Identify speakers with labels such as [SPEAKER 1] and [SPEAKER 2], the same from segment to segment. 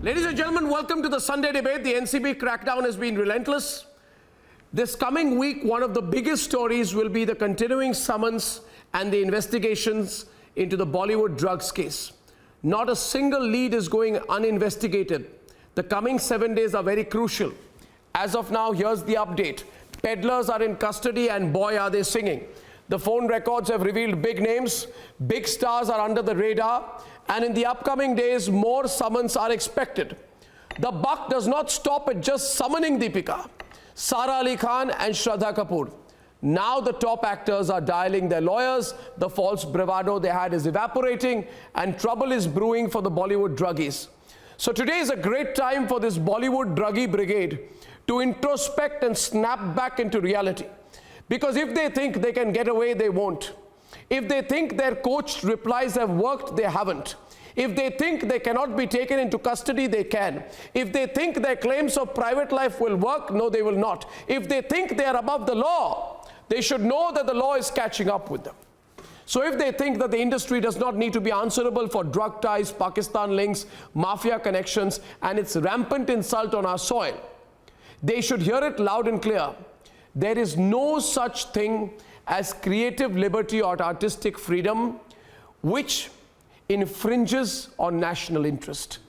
[SPEAKER 1] Ladies and gentlemen, welcome to the Sunday debate. The NCB crackdown has been relentless. This coming week, one of the biggest stories will be the continuing summons and the investigations into the Bollywood drugs case. Not a single lead is going uninvestigated. The coming 7 days are very crucial. As of now, here's the update. Peddlers are in custody and boy are they singing. The phone records have revealed big names, big stars are under the radar, and in the upcoming days, more summons are expected. The buck does not stop at just summoning Deepika, Sara Ali Khan and Shraddha Kapoor. Now the top actors are dialing their lawyers, the false bravado they had is evaporating, and trouble is brewing for the Bollywood druggies. So today is a great time for this Bollywood druggie brigade to introspect and snap back into reality. Because if they think they can get away, they won't. If they think their coached replies have worked, they haven't. If they think they cannot be taken into custody, they can. If they think their claims of private life will work, no, they will not. If they think they are above the law, they should know that the law is catching up with them. So if they think that the industry does not need to be answerable for drug ties, Pakistan links, mafia connections, and its rampant insult on our soil, they should hear it loud and clear. There is no such thing as creative liberty or artistic freedom which infringes on national interest.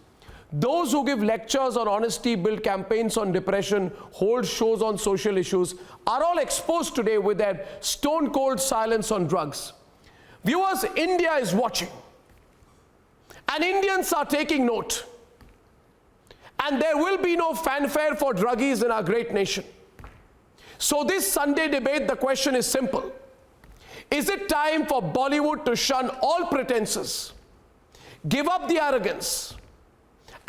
[SPEAKER 1] Those who give lectures on honesty, build campaigns on depression, hold shows on social issues are all exposed today with their stone-cold silence on drugs. Viewers, India is watching, and Indians are taking note. And there will be no fanfare for druggies in our great nation. So this Sunday debate, the question is simple. Is it time for Bollywood to shun all pretenses, give up the arrogance,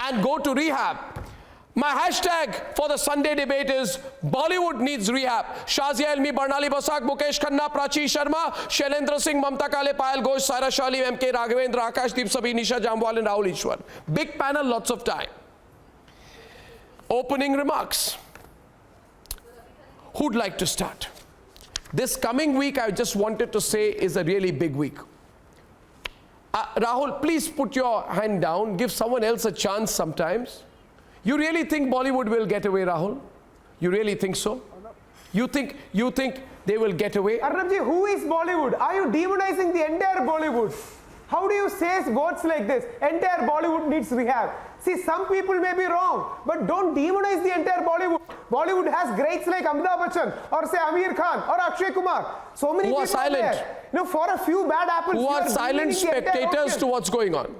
[SPEAKER 1] and go to rehab? My hashtag for the Sunday debate is Bollywood needs rehab. Shazia Elmi, Barnali Basak, Mukesh Khanna, Prachi Sharma, Shailendra Singh, Mamta Kale, Payal Ghosh, Saira Shali, MK Raghavendra, Akash Deep Sabhi, Nisha Jamwal, and Rahul Ishwar. Big panel, lots of time. Opening remarks. Who'd like to start? This coming week, I just wanted to say, is a really big week. Rahul, please put your hand down. Give someone else a chance sometimes. You really think Bollywood will get away, Rahul? You really think so? You think they will get away?
[SPEAKER 2] Arnabji, who is Bollywood? Are you demonizing the entire Bollywood? How do you say words like this? Entire Bollywood needs rehab. See, some people may be wrong, but don't demonize the entire Bollywood. Bollywood has greats like Amitabh Bachchan, or say Amir Khan, or Akshay Kumar. So many
[SPEAKER 1] people are silent.
[SPEAKER 2] There. You know, for a few bad apples,
[SPEAKER 1] who are silent spectators to what's going on.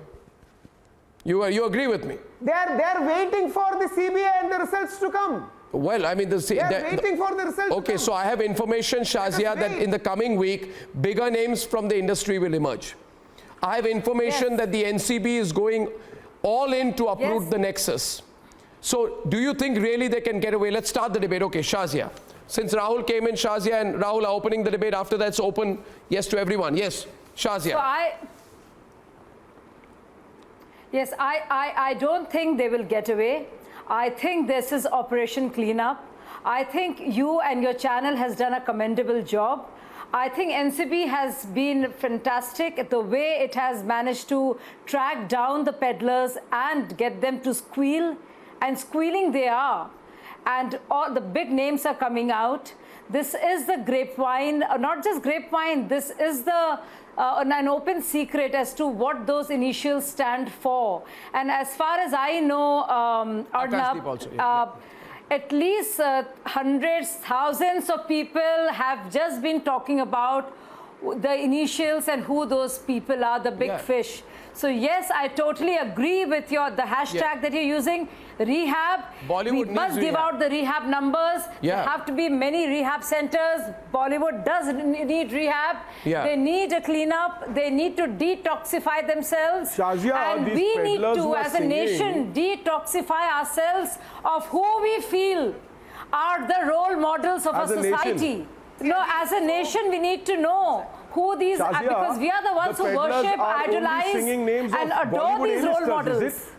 [SPEAKER 1] You agree with me?
[SPEAKER 2] They're waiting for the CBI and the results to come.
[SPEAKER 1] Well, I mean,
[SPEAKER 2] they're waiting for the results.
[SPEAKER 1] Okay, so I have information, Shazia, that in the coming week, bigger names from the industry will emerge. I have information that the NCB is going all in to uproot the nexus. So do you think really they can get away? Let's start the debate. Okay, Shazia. Since Rahul came in, Shazia and Rahul are opening the debate. After that, it's open, yes to everyone. Yes, Shazia.
[SPEAKER 3] So I don't think they will get away. I think this is Operation Cleanup. I think you and your channel has done a commendable job. I think NCB has been fantastic the way it has managed to track down the peddlers and get them to squeal, and squealing they are. And all the big names are coming out. This is the grapevine, not just grapevine, this is the an open secret as to what those initials stand for. And as far as I know, Arnab, at least hundreds, thousands of people have just been talking about the initials and who those people are, the big fish. So yes, I totally agree with the hashtag that you're using, rehab.
[SPEAKER 1] Bollywood
[SPEAKER 3] we must give out the rehab numbers. There have to be many rehab centers. Bollywood does need rehab. They need a cleanup. They need to detoxify themselves.
[SPEAKER 2] Shazia,
[SPEAKER 3] and we need to, as a nation, detoxify ourselves of who we feel are the role models of a society. No, as a nation, we need to know who these are, because we are the ones who worship, idolize, and adore these role models.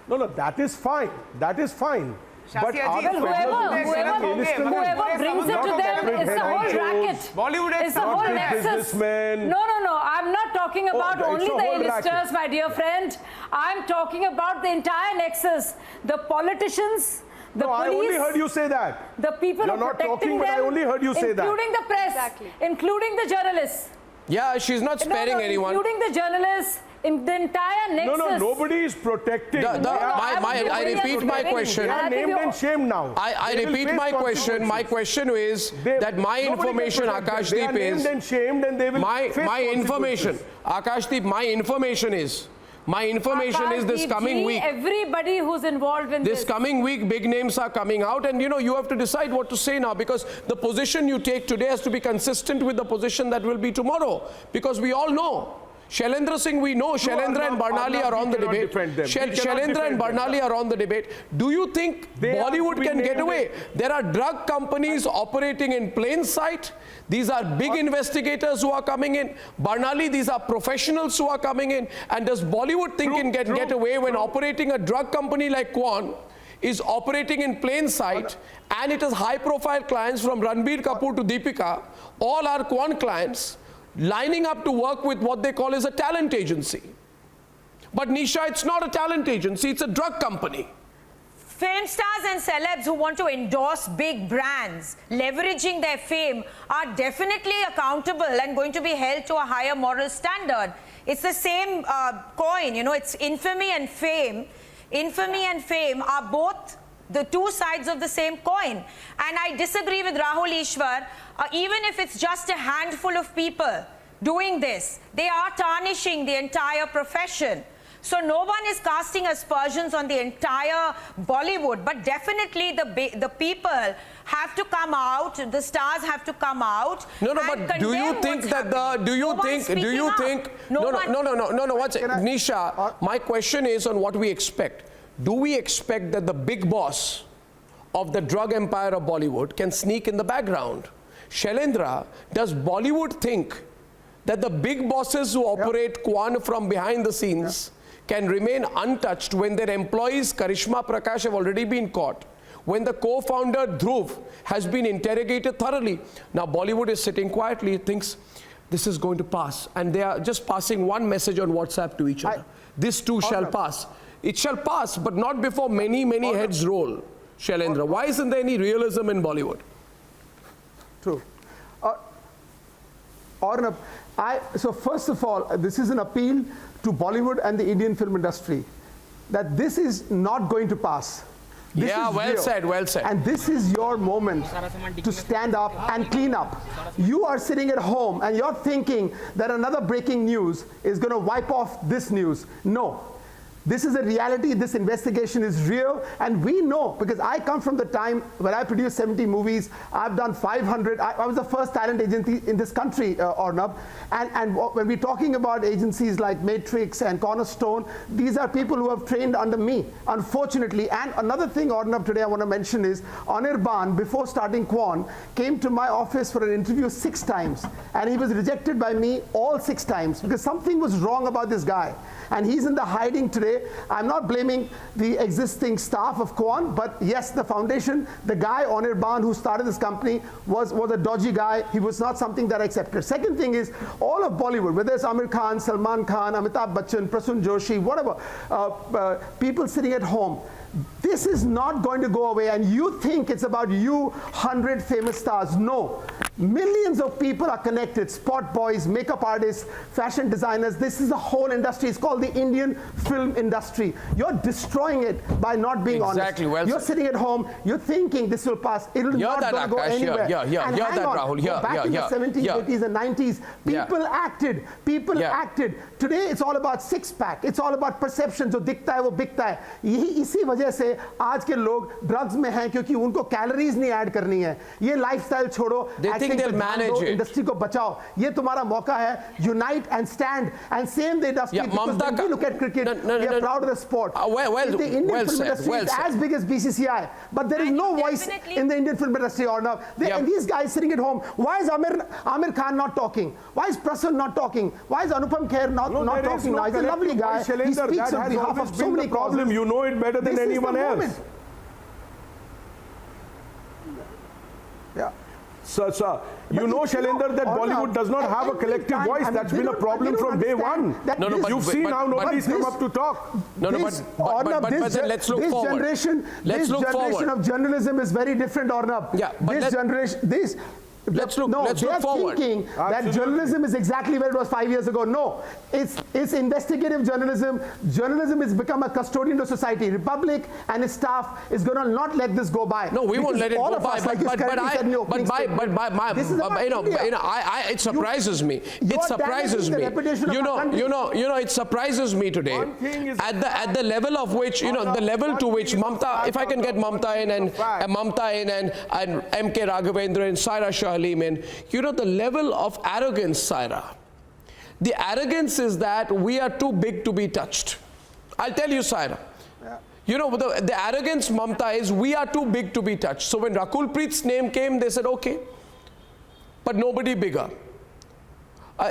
[SPEAKER 2] No, that is fine. That is fine. But
[SPEAKER 3] whoever brings it to them, it's a whole racket.
[SPEAKER 2] Bollywood
[SPEAKER 3] It's a whole nexus. No, I'm not talking about only the A-listers, my dear friend. I'm talking about the entire nexus. The politicians, the police.
[SPEAKER 4] I only heard you say that.
[SPEAKER 3] The people who are protecting them,
[SPEAKER 4] I only heard you say that.
[SPEAKER 3] Including the press, including the journalists.
[SPEAKER 1] Yeah, she's not sparing anyone.
[SPEAKER 3] Including the journalists, in the entire nexus.
[SPEAKER 4] Nobody is protecting.
[SPEAKER 1] I repeat my question.
[SPEAKER 4] They are named and shamed now.
[SPEAKER 1] I repeat my question. My question is that my information, Akashdeep, is...
[SPEAKER 4] They are named and shamed and they will face
[SPEAKER 1] my information, Akashdeep, my information is this coming week.
[SPEAKER 3] Everybody who's involved in this.
[SPEAKER 1] This coming week, big names are coming out, and you have to decide what to say now, because the position you take today has to be consistent with the position that will be tomorrow. Because we all know, Shailendra Singh, we know Shailendra and Barnali are on the debate. Shailendra and Barnali are on the debate. Do you think Bollywood can get away? There are drug companies operating in plain sight. These are big investigators who are coming in. Barnali, these are professionals who are coming in. And does Bollywood think it can get away when operating a drug company like Quan is operating in plain sight, and it is high-profile clients from Ranbir Kapoor to Deepika, all are Quan clients, lining up to work with what they call as a talent agency. But Nisha, it's not a talent agency, it's a drug company.
[SPEAKER 5] Film stars and celebs who want to endorse big brands, leveraging their fame, are definitely accountable and going to be held to a higher moral standard. It's the same coin, it's infamy and fame. Infamy and fame are both the two sides of the same coin. And I disagree with Rahul Ishwar. Even if it's just a handful of people doing this, they are tarnishing the entire profession. So no one is casting aspersions on the entire Bollywood, but definitely the people have to come out, the stars have to come out.
[SPEAKER 1] No, but do you think that Nisha, my question is on what we expect. Do we expect that the big boss of the drug empire of Bollywood can sneak in the background? Shailendra, does Bollywood think that the big bosses who operate Quan from behind the scenes can remain untouched when their employees Karishma Prakash have already been caught, when the co-founder Dhruv has been interrogated thoroughly? Now Bollywood is sitting quietly, thinks this is going to pass, and they are just passing one message on WhatsApp to each other. This too shall pass. It shall pass, but not before many heads roll. Shailendra, why isn't there any realism in Bollywood?
[SPEAKER 6] True. Arnab, so first of all, this is an appeal to Bollywood and the Indian film industry that this is not going to pass. This
[SPEAKER 1] yeah, well
[SPEAKER 6] real.
[SPEAKER 1] said, well said.
[SPEAKER 6] And this is your moment to stand up and clean up. You are sitting at home and you're thinking that another breaking news is going to wipe off this news. No. This is a reality, this investigation is real, and we know, because I come from the time when I produced 70 movies, I've done 500, I was the first talent agency in this country, Arnab, and when we're talking about agencies like Matrix and Cornerstone, these are people who have trained under me, unfortunately. And another thing, Arnab, today I want to mention is, Anirban, before starting Quan, came to my office for an interview 6 times, and he was rejected by me all 6 times, because something was wrong about this guy. And he's in the hiding today. I'm not blaming the existing staff of Quan, but yes, the foundation, the guy, Anirban, who started this company, was a dodgy guy. He was not something that I accepted. Second thing is, all of Bollywood, whether it's Amir Khan, Salman Khan, Amitabh Bachchan, Prasun Joshi, whatever, people sitting at home, this is not going to go away. And you think it's about you, 100 famous stars. No. Millions of people are connected. Spot boys, makeup artists, fashion designers. This is a whole industry. It's called the Indian film industry. You're destroying it by not being honest. Well, you're sitting at home. You're thinking this will pass. It will not going to go anywhere. And hang on. Back in the 70s, 80s, and 90s, people acted. People acted. Today, it's all about six-pack. It's all about perception. जो दिखता है वो बिकता है. इसी वजह से आज के लोग ड्रग्स में हैं क्योंकि उनको कैलोरीज नहीं ऐड करनी है. ये लाइफस्टाइल छोड़ो. इंडस्ट्री को बचाओ. ये तुम्हारा मौका है. Unite and stand and save the industry. Because when we look at cricket, we are proud of the sport. The Indian film industry is as big as BCCI, but there is no voice in the Indian film industry. Arnab, and these guys sitting at home. Why is Amir Khan not talking? Why is Prasun not talking? Why is Anupam Kher not talking now? He's a lovely guy. He speaks on behalf of so many causes.
[SPEAKER 4] You know it better than anyone else. Sir, you know, Shailendra, that Bollywood does not have a collective voice. That's been a problem from day one. You've seen now nobody's come up to talk.
[SPEAKER 1] But then let's look forward.
[SPEAKER 6] This generation of journalism is very different, Arnab.
[SPEAKER 1] Yeah, but let's look forward.
[SPEAKER 6] Thinking that journalism is exactly where it was 5 years ago. No, it's investigative journalism. Journalism has become a custodian of society. Republic and its staff is going to not let this go by.
[SPEAKER 1] No, we won't let it go by. It surprises me. It surprises me. It surprises me today. At the level of which, the level to which Mamta, if I can get Mamta in and M.K. Raghavendra and Saira Shah, the level of arrogance, Saira. The arrogance is that we are too big to be touched. I'll tell you, Saira. The arrogance, Mamta, is we are too big to be touched. So when Rakul Preet's name came, they said, okay, but nobody bigger.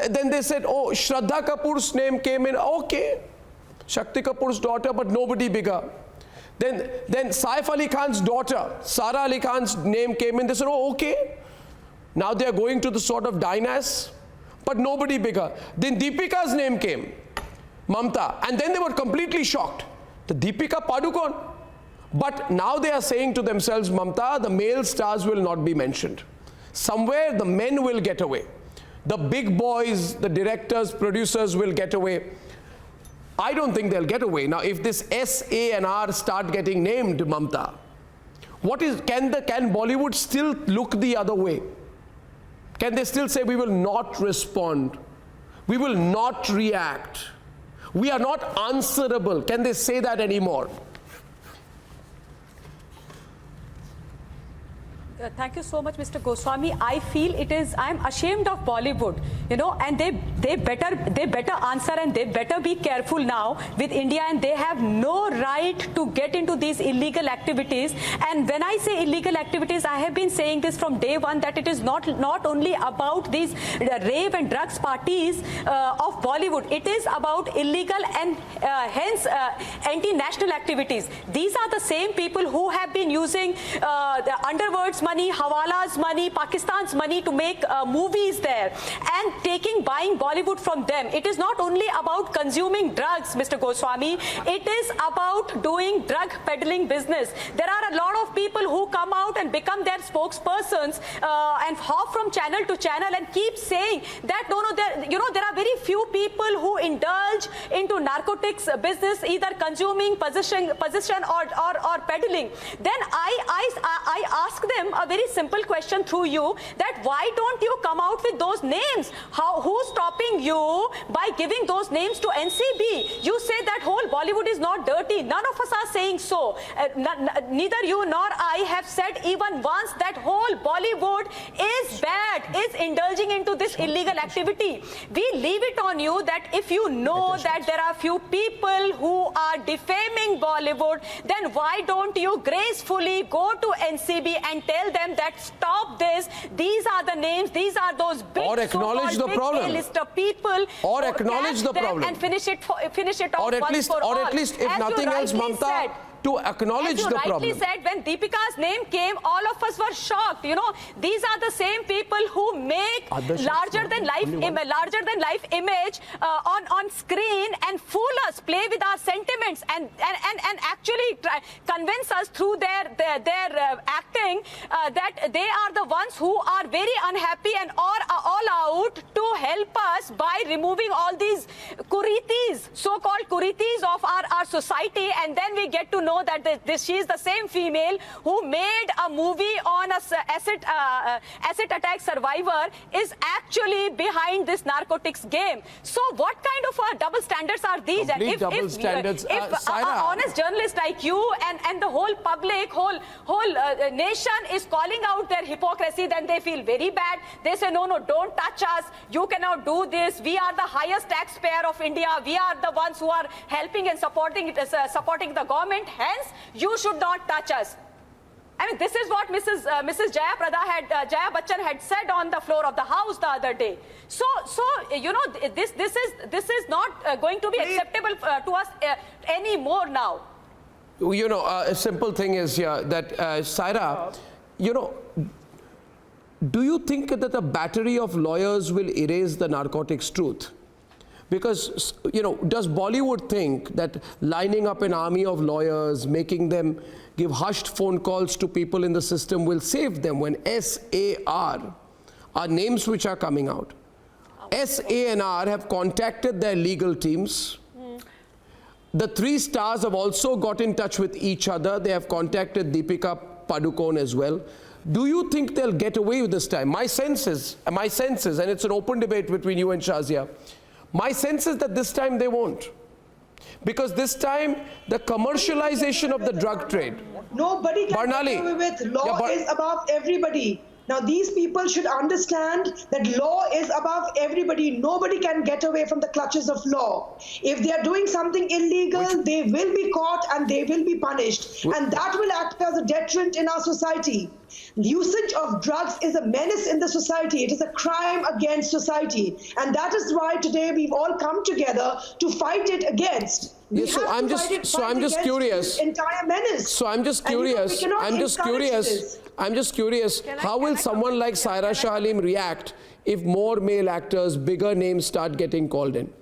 [SPEAKER 1] Then they said, oh, Shraddha Kapoor's name came in, okay, Shakti Kapoor's daughter, but nobody bigger. Then Saif Ali Khan's daughter, Sara Ali Khan's name came in, they said, oh, okay. Now they are going to the sort of Dynas, but nobody bigger. Then Deepika's name came, Mamta, and then they were completely shocked. The Deepika Padukone. But now they are saying to themselves, Mamta, the male stars will not be mentioned. Somewhere the men will get away. The big boys, the directors, producers will get away. I don't think they'll get away. Now, if this S, A, and R start getting named, Mamta, can Bollywood still look the other way? Can they still say we will not respond? We will not react. We are not answerable. Can they say that anymore?
[SPEAKER 7] Thank you so much, Mr. Goswami. I feel I'm ashamed of Bollywood, and they better answer, and they better be careful now with India, and they have no right to get into these illegal activities. And when I say illegal activities, I have been saying this from day one, that it is not only about these rave and drugs parties of Bollywood. It is about illegal and hence anti-national activities. These are the same people who have been using the underworld's money, Hawala's money, Pakistan's money to make movies there and buying Bollywood from them. It is not only about consuming drugs, Mr. Goswami. It is about doing drug peddling business. There are a lot of people who come out and become their spokespersons and hop from channel to channel and keep saying that there are very few people who indulge into narcotics business, either consuming, possession or peddling. Then I ask them a very simple question through you, that why don't you come out with those names? Who's stopping you by giving those names to NCB? You say that whole Bollywood is not dirty. None of us are saying so. Neither you nor I have said even once that whole Bollywood is bad, is indulging into this illegal activity. We leave it on you that if you know that there are few people who are defaming Bollywood, then why don't you gracefully go to NCB and tell them that stop this, these are the names, these are those big
[SPEAKER 1] or acknowledge the problem,
[SPEAKER 7] list of people,
[SPEAKER 1] or acknowledge the problem
[SPEAKER 7] and finish it off
[SPEAKER 1] or at least, if nothing else, Mamta, to acknowledge the problem.
[SPEAKER 7] As you rightly said, when Deepika's name came, all of us were shocked. These are the same people who make larger than life image on screen and fool us, play with our sentiments, and actually convince us through their acting that they are the ones who are very unhappy and are all out to help us by removing all these kuritis, so-called kuritis of our society, and then we get to know that she is the same female who made a movie on a acid attack survivor, is actually behind this narcotics game. So what kind of double standards are these?
[SPEAKER 1] If
[SPEAKER 7] an honest journalist like you and the whole public, whole nation is calling out their hypocrisy, then they feel very bad. They say, no, don't touch us. You cannot do this. We are the highest taxpayer of India. We are the ones who are helping and supporting the government. Hence, you should not touch us. I mean, this is what Mrs. Jaya Bachchan had said on the floor of the House the other day. So this is not going to be acceptable to us anymore now.
[SPEAKER 1] A simple thing is here that Saira, do you think that the battery of lawyers will erase the narcotics truth? Because, you know, does Bollywood think that lining up an army of lawyers, making them give hushed phone calls to people in the system will save them when SAR are names which are coming out? SANR have contacted their legal teams. The 3 stars have also got in touch with each other. They have contacted Deepika Padukone as well. Do you think they'll get away with this time? My sense is, and it's an open debate between you and Shazia, my sense is that this time they won't. Because this time, the commercialization of the drug trade.
[SPEAKER 8] Nobody can get away with. Law is above everybody. Now, these people should understand that law is above everybody. Nobody can get away from the clutches of law. If they are doing something illegal, they will be caught and they will be punished. And that will act as a deterrent in our society. The usage of drugs is a menace in the society. It is a crime against society. And that is why today we've all come together to fight it against.
[SPEAKER 1] Yes, so I'm just curious.
[SPEAKER 8] Entire menace.
[SPEAKER 1] So I'm just curious. I'm just curious. How will someone like Saira Shah Halim react if more male actors, bigger names start getting called in?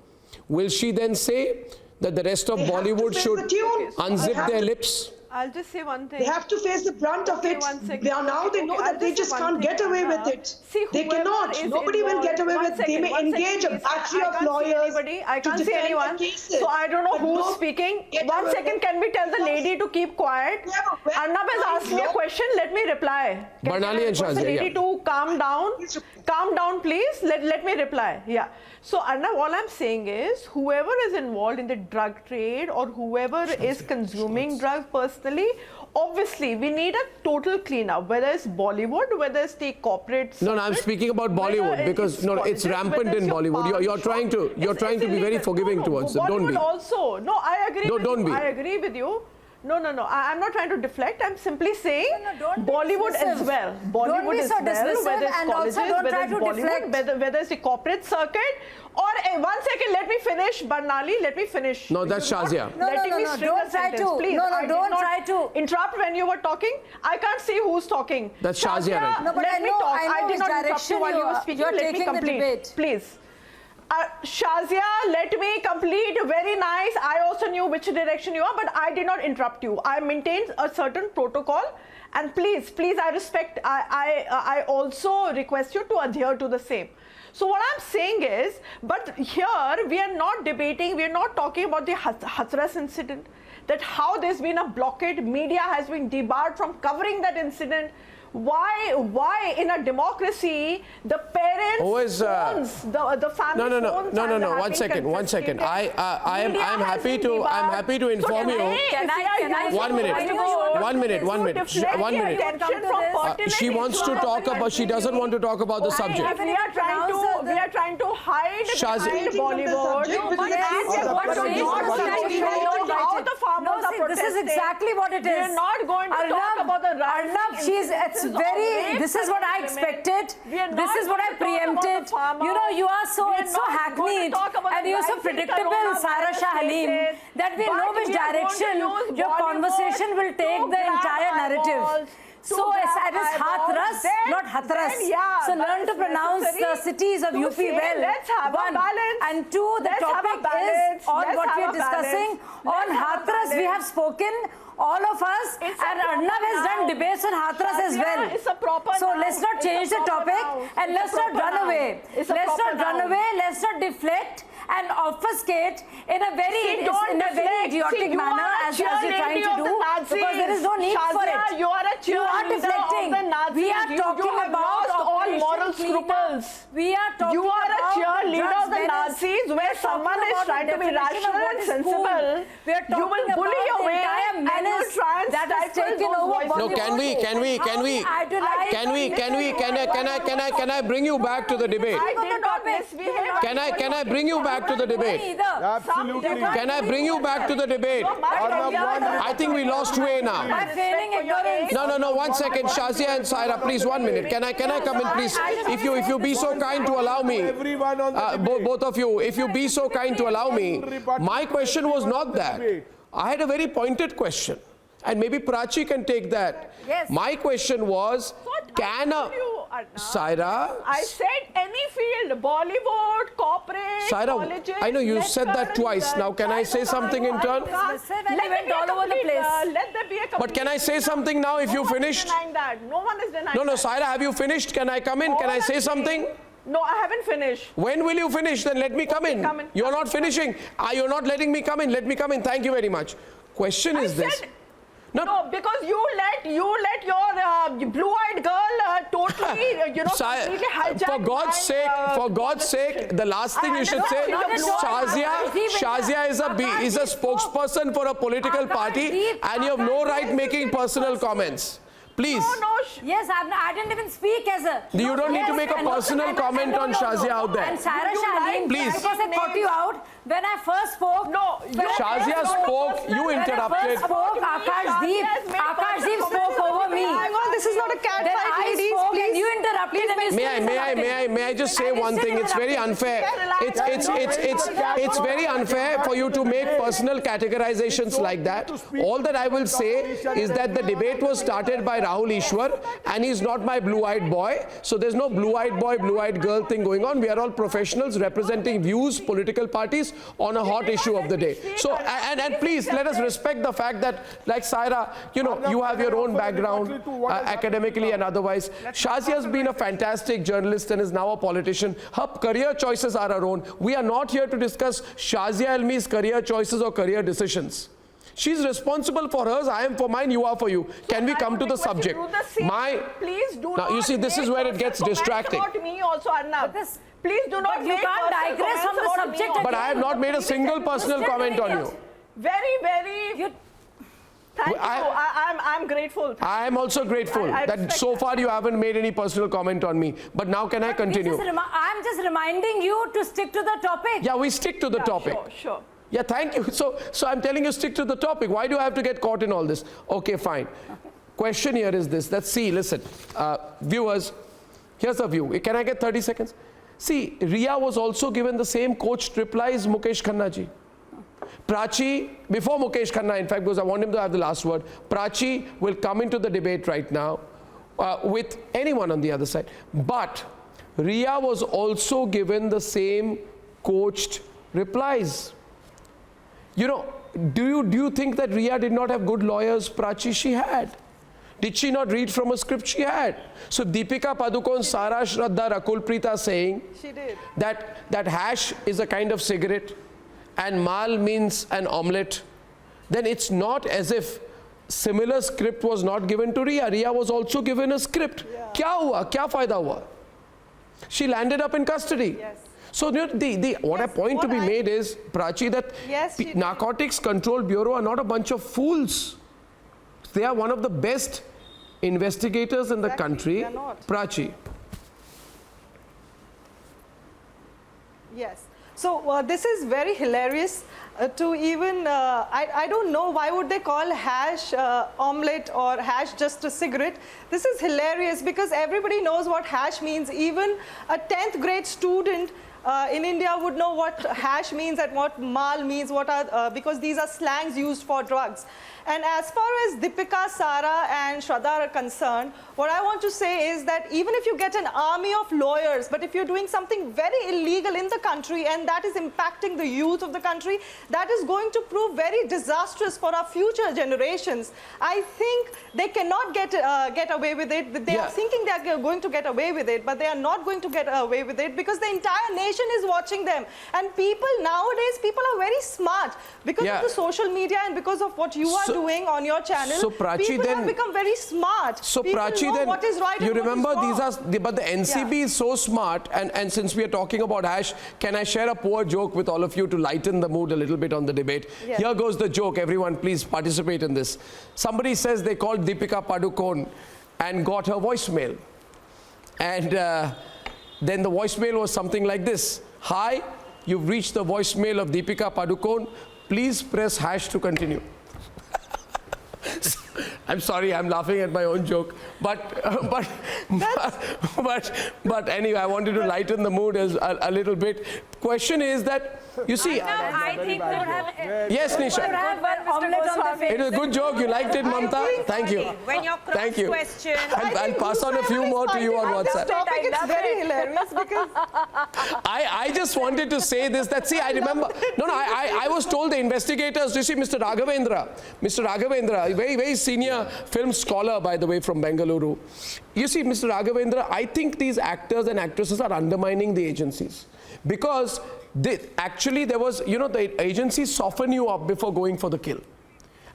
[SPEAKER 1] Will she then say that the rest of Bollywood should unzip their lips?
[SPEAKER 9] I'll just say one thing.
[SPEAKER 8] They have to face the brunt of it. Now they know that they just can't get away with it.
[SPEAKER 9] See,
[SPEAKER 8] they cannot. Nobody will get away with it. They may engage a battery of lawyers.
[SPEAKER 9] I can't see anyone. So I don't know who's speaking. 1 second, can we tell the lady to keep quiet? Arnab has asked me a question. Let me reply.
[SPEAKER 1] Barnali and Shazia,
[SPEAKER 9] the lady to calm down. Calm down, please. Let me reply. Yeah. So Arnab, all I'm saying is, whoever is involved in the drug trade or whoever is consuming drugs personally, obviously we need a total cleanup, whether it's Bollywood, whether it's the corporate.
[SPEAKER 1] No, I'm speaking about Bollywood because it's rampant in Bollywood. You're trying to be very forgiving towards it. Don't be.
[SPEAKER 9] Also, no, I agree.
[SPEAKER 1] Don't be.
[SPEAKER 9] I agree with you. No. I'm not trying to deflect. I'm simply saying Bollywood as well. Bollywood as well, whether it's colleges, whether it's Bollywood, whether it's the corporate circuit. Or 1 second, let me finish, Barnali. Let me finish.
[SPEAKER 1] No, that's Shazia.
[SPEAKER 3] Don't try to.
[SPEAKER 9] Please,
[SPEAKER 3] don't try to
[SPEAKER 9] interrupt when you were talking. I can't see who's talking.
[SPEAKER 1] That's Shazia, right?
[SPEAKER 3] No, but
[SPEAKER 9] let me talk. I did not interrupt you while you were speaking.
[SPEAKER 3] Let
[SPEAKER 9] me complete, please. Shazia, let me complete. Very nice. I also knew which direction you are, but I did not interrupt you. I maintained a certain protocol, and please, I respect. I also request you to adhere to the same. So what I'm saying is, but here we are not debating. We are not talking about the Hathras incident. That how there's been a blockade. Media has been debarred from covering that incident. Why in a democracy the parents phones, the family phones?
[SPEAKER 1] No. 1 second. I am happy to inform you.
[SPEAKER 3] Can I
[SPEAKER 1] 1 minute. She wants to talk about. She doesn't want to talk about the subject.
[SPEAKER 9] We are trying to hide behind Bollywood. How the farmers are protesting.
[SPEAKER 3] This is exactly what it is.
[SPEAKER 9] We are not going to talk about the right.
[SPEAKER 3] Arnab, this is what I expected. This is what I preempted. You know, you are so hackneyed and you're so predictable, Saira Shah Halim, that we know which direction your conversation will take the entire narrative. So it is Hathras, not Hathras. So learn to pronounce the cities of UP well.
[SPEAKER 9] Let's have a balance.
[SPEAKER 3] And 2, the topic is on what we are discussing. On Hathras, we have spoken. All of us, and Arnab has done debates on Hathras as well. So let's not change the topic and let's not run away. Let's not deflect and obfuscate in a very idiotic manner as you're trying to do, because there is no need for it.
[SPEAKER 9] You are
[SPEAKER 3] deflecting. We are talking about
[SPEAKER 9] all moral scruples.
[SPEAKER 3] We are talking
[SPEAKER 9] You are a cheerleader of the Nazis, where someone is trying to be rational and sensible. You will bully your way and you will try and stifle those voices.
[SPEAKER 1] No, can I bring you back to the debate?
[SPEAKER 9] I did not misbehave.
[SPEAKER 1] Can I bring you back to the debate?
[SPEAKER 4] Absolutely.
[SPEAKER 1] Can I bring you back to the debate? I think we lost way now. No, 1 second. Shazia and Saira, please, 1 minute. Can I come in, please? If you be so kind to allow me, both of you, if you be so kind to allow me, my question was not that. I had a very pointed question. And maybe Prachi can take that.
[SPEAKER 3] Yes.
[SPEAKER 1] My question was, can a...
[SPEAKER 9] Arnab.
[SPEAKER 1] Saira.
[SPEAKER 9] I said any field, Bollywood, corporate,
[SPEAKER 1] Saira,
[SPEAKER 9] colleges.
[SPEAKER 1] I know you said that twice. Now, can I say something in turn?
[SPEAKER 3] Went all over the place.
[SPEAKER 9] Let there be a complete.
[SPEAKER 1] But can I say something now if you finished?
[SPEAKER 9] No one is denying that. No one is denying
[SPEAKER 1] No,
[SPEAKER 9] that.
[SPEAKER 1] Saira, have you finished? Can I come in? Can I say something?
[SPEAKER 9] No, I haven't finished.
[SPEAKER 1] When will you finish? Then let me come in.
[SPEAKER 9] come in.
[SPEAKER 1] You're not finishing. You're not letting me come in. Let me come in. Thank you very much. Question is this.
[SPEAKER 9] No, because you let your blue-eyed girl totally, completely hijack.
[SPEAKER 1] For God's sake, the last thing you should say, Shazia is a spokesperson for a political party, and you have no right making personal comments. Please.
[SPEAKER 3] Yes, I didn't even speak as a...
[SPEAKER 1] You don't need to make a personal comment on Shazia out there.
[SPEAKER 3] And Sarah Shaleen,
[SPEAKER 1] please.
[SPEAKER 3] Because I caught you out, when I first spoke...
[SPEAKER 1] Shazia spoke, you interrupted.
[SPEAKER 3] When I first spoke, Akashdeep spoke over me.
[SPEAKER 9] Hang on, this is not a cat
[SPEAKER 3] Then
[SPEAKER 9] fight,
[SPEAKER 3] I
[SPEAKER 9] ladies.
[SPEAKER 3] spoke
[SPEAKER 9] Please.
[SPEAKER 3] and you interrupted and you still interrupted.
[SPEAKER 1] May I just say one thing? It's very unfair. It's very unfair for you to make personal categorizations like that. All that I will say is that the debate was started by Rahul Ishwar, and he's not my blue-eyed boy. So there's no blue-eyed boy, blue-eyed girl thing going on. We are all professionals representing views, political parties on a hot issue of the day. So and please let us respect the fact that, like Saira, you have your own background academically and otherwise. Shazia has been a fantastic journalist and is now a politician. Her career choices are her own. We are not here to discuss Shazia Elmi's career choices or career decisions. She's responsible for hers, I am for mine, you are for you. Can we come to the subject?
[SPEAKER 9] Please do
[SPEAKER 1] now, you see, this is where it gets distracting.
[SPEAKER 9] About me also, Arnab. Please do not make
[SPEAKER 3] you can't digress from the subject.
[SPEAKER 1] But I have not made a single personal comment on you.
[SPEAKER 9] Very. Thank you. I'm grateful.
[SPEAKER 1] I am also grateful that so far you haven't made any personal comment on me. But now can I continue?
[SPEAKER 3] I'm just reminding you to stick to the topic.
[SPEAKER 1] Yeah, we stick to the topic.
[SPEAKER 9] Sure.
[SPEAKER 1] Yeah, thank you. So I'm telling you, stick to the topic. Why do I have to get caught in all this? Okay, fine. Question here is this. Let's see, listen. Viewers, here's the view. Can I get 30 seconds? See, Ria was also given the same coached reply as Mukesh Khanna ji. Prachi, before Mukesh Khanna, in fact, because I want him to have the last word, Prachi will come into the debate right now with anyone on the other side. But Ria was also given the same coached replies. Do you think that Ria did not have good lawyers? Prachi, she had. Did she not read from a script? She had. So Deepika Padukone, Sara Shraddha, Rakul Preeta saying
[SPEAKER 9] she did.
[SPEAKER 1] that hash is a kind of cigarette and mal means an omelette, then it's not as if similar script was not given to Ria. Ria was also given a script. Kya hua? Kya fayda hua? She landed up in custody.
[SPEAKER 9] Yes.
[SPEAKER 1] So what a point to be made is, Prachi, that Narcotics Control Bureau are not a bunch of fools. They are one of the best investigators in the country.
[SPEAKER 9] They are not.
[SPEAKER 1] Prachi.
[SPEAKER 9] Yes. So this is very hilarious to even, I don't know why would they call hash omelette or hash just a cigarette. This is hilarious because everybody knows what hash means. Even a 10th grade student in India would know what hash means and what mal means, because these are slangs used for drugs. And as far as Deepika, Sara and Shraddha are concerned, what I want to say is that even if you get an army of lawyers, but if you're doing something very illegal in the country and that is impacting the youth of the country, that is going to prove very disastrous for our future generations. I think they cannot get away with it. They are thinking they are going to get away with it, but they are not going to get away with it because the entire nation is watching them. And people nowadays, people are very smart because of the social media and because of what you are doing on your channel.
[SPEAKER 1] So Prachi,
[SPEAKER 9] people
[SPEAKER 1] then
[SPEAKER 9] have become very smart.
[SPEAKER 1] So
[SPEAKER 9] people
[SPEAKER 1] Prachi,
[SPEAKER 9] know
[SPEAKER 1] then
[SPEAKER 9] what is right
[SPEAKER 1] you
[SPEAKER 9] and
[SPEAKER 1] remember
[SPEAKER 9] what is
[SPEAKER 1] these are, but the NCB is so smart. And since we are talking about hash, can I share a poor joke with all of you to lighten the mood a little bit on the debate?
[SPEAKER 9] Yes.
[SPEAKER 1] Here goes the joke. Everyone, please participate in this. Somebody says they called Deepika Padukone and got her voicemail, and then the voicemail was something like this: "Hi, you've reached the voicemail of Deepika Padukone. Please press hash to continue." I'm sorry, I'm laughing at my own joke. But anyway, I wanted to lighten the mood a little bit. Question is that, you see...
[SPEAKER 5] I think we would have...
[SPEAKER 1] Yes, Nisha. It was a good joke. You liked it, Mamta? Thank you.
[SPEAKER 5] When you're cross-questioned...
[SPEAKER 1] I'll pass on a few more to you on WhatsApp.
[SPEAKER 9] It's very hilarious because...
[SPEAKER 1] I just wanted to say this, that see, I remember... No, I was told the investigators, you see, Mr. Raghavendra, a very, very senior film scholar, by the way, from Bengaluru. You see, Mr. Raghavendra, I think these actors and actresses are undermining the agencies. Because actually there was, you know, the agencies soften you up before going for the kill.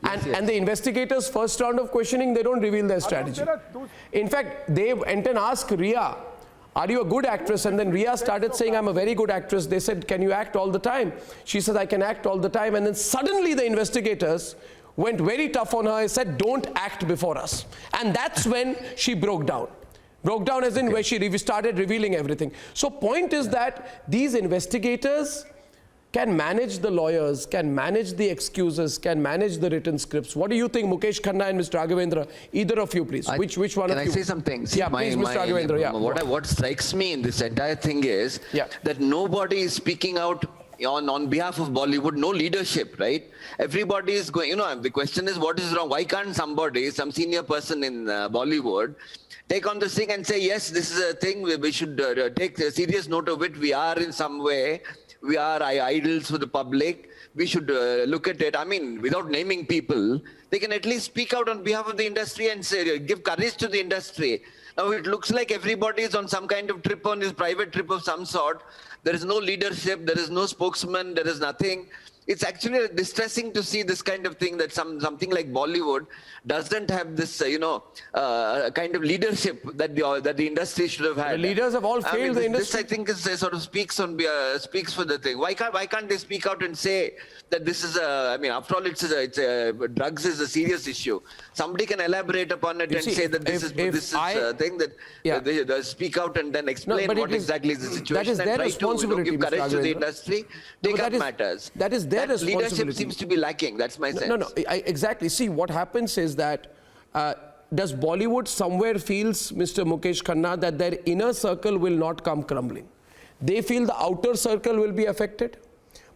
[SPEAKER 1] And the investigators' first round of questioning, they don't reveal their strategy. In fact, they went and asked Ria, are you a good actress? And then Ria started saying, I'm a very good actress. They said, can you act all the time? She said, I can act all the time. And then suddenly the investigators went very tough on her and said, don't act before us. And that's when she broke down. Broke down as in where she started revealing everything. So point is that these investigators can manage the lawyers, can manage the excuses, can manage the written scripts. What do you think, Mukesh Khanna and Mr. Raghavendra? Either of you, please. Which one of you?
[SPEAKER 10] Can I say something? See,
[SPEAKER 1] yeah, please, Mr. Raghavendra. Yeah.
[SPEAKER 10] What strikes me in this entire thing is that nobody is speaking out on behalf of Bollywood, no leadership, right? Everybody is going, you know, the question is what is wrong? Why can't somebody, some senior person in Bollywood, take on this thing and say, yes, this is a thing, we should take a serious note of it. We are in some way, we are idols for the public. We should look at it. I mean, without naming people, they can at least speak out on behalf of the industry and say, give courage to the industry. Now, it looks like everybody is on some kind of trip, on his private trip of some sort. There is no leadership, there is no spokesman, there is nothing. It's actually distressing to see this kind of thing, that something like Bollywood doesn't have this, kind of leadership that the industry should have had.
[SPEAKER 1] The leaders have all failed the industry.
[SPEAKER 10] This, I think, is sort of speaks for the thing. Why can't they speak out and say that this is I mean, after all, drugs is a serious issue. Somebody can elaborate upon it and say that this is a thing that they speak out and then explain what exactly is the situation.
[SPEAKER 1] That is their responsibility,
[SPEAKER 10] give courage to the industry. Take up matters.
[SPEAKER 1] That is their responsibility.
[SPEAKER 10] Leadership seems to be lacking. That's my sense.
[SPEAKER 1] No, exactly. See, what happens is that does Bollywood somewhere feels, Mr. Mukesh Khanna, that their inner circle will not come crumbling. They feel the outer circle will be affected,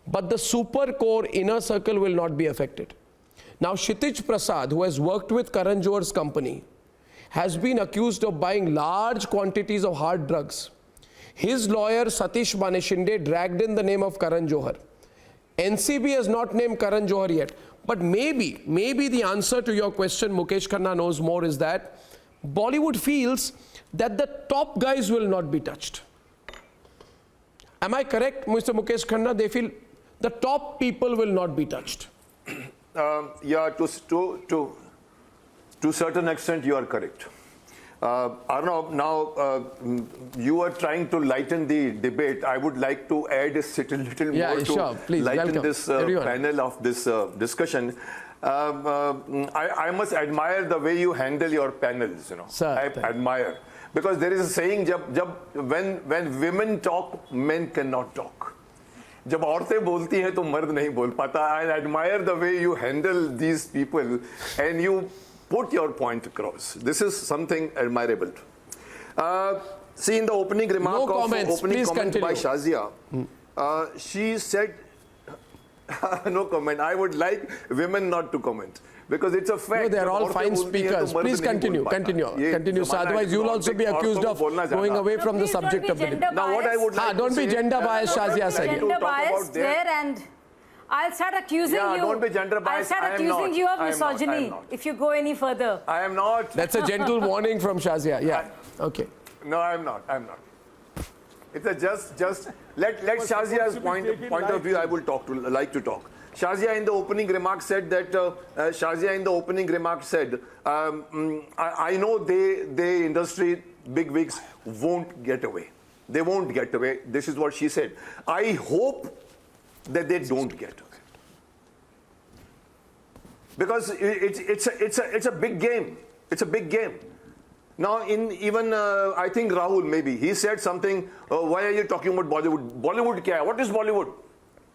[SPEAKER 1] but the super core inner circle will not be affected. Now, Kshitij Prasad, who has worked with Karan Johar's company, has been accused of buying large quantities of hard drugs. His lawyer, Satish Maneshinde, dragged in the name of Karan Johar. NCB has not named Karan Johar yet. But maybe the answer to your question, Mukesh Khanna knows more, is that Bollywood feels that the top guys will not be touched. Am I correct, Mr. Mukesh Khanna? They feel the top people will not be touched.
[SPEAKER 4] Yeah, to a certain extent, you are correct. Arnab, now you are trying to lighten the debate. I would like to add a little more to lighten this panel of this discussion. I must admire the way you handle your panels. You know, I admire, because there is a saying: when women talk, men cannot talk. जब औरतें बोलती हैं तो मर्द नहीं बोल पाता. I admire the way you handle these people and you put your point across. This is something admirable. See, in the opening remark comment by Shazia, she said, no comment. I would like women not to comment, because it's a fact.
[SPEAKER 1] No, they're all fine speakers. Please continue. So otherwise, you'll also be accused of going away from the subject of the debate.
[SPEAKER 4] Now, what I would like
[SPEAKER 1] don't be gender biased, Shazia said.
[SPEAKER 3] Gender biased there, and I'll start accusing you.
[SPEAKER 4] Don't be gender biased.
[SPEAKER 3] I'll start accusing you of misogyny if you go any further.
[SPEAKER 4] I am not.
[SPEAKER 1] That's a gentle warning from Shazia. Yeah. Okay.
[SPEAKER 4] No, I'm not. It's a just let Shazia's point of view. I will like to talk. Shazia in the opening remark said that I know the industry bigwigs won't get away. They won't get away. This is what she said. I hope that they don't get away, because it's a big game. It's a big game. Now, I think Rahul, maybe he said something. Why are you talking about Bollywood? Bollywood kya hai? What is Bollywood?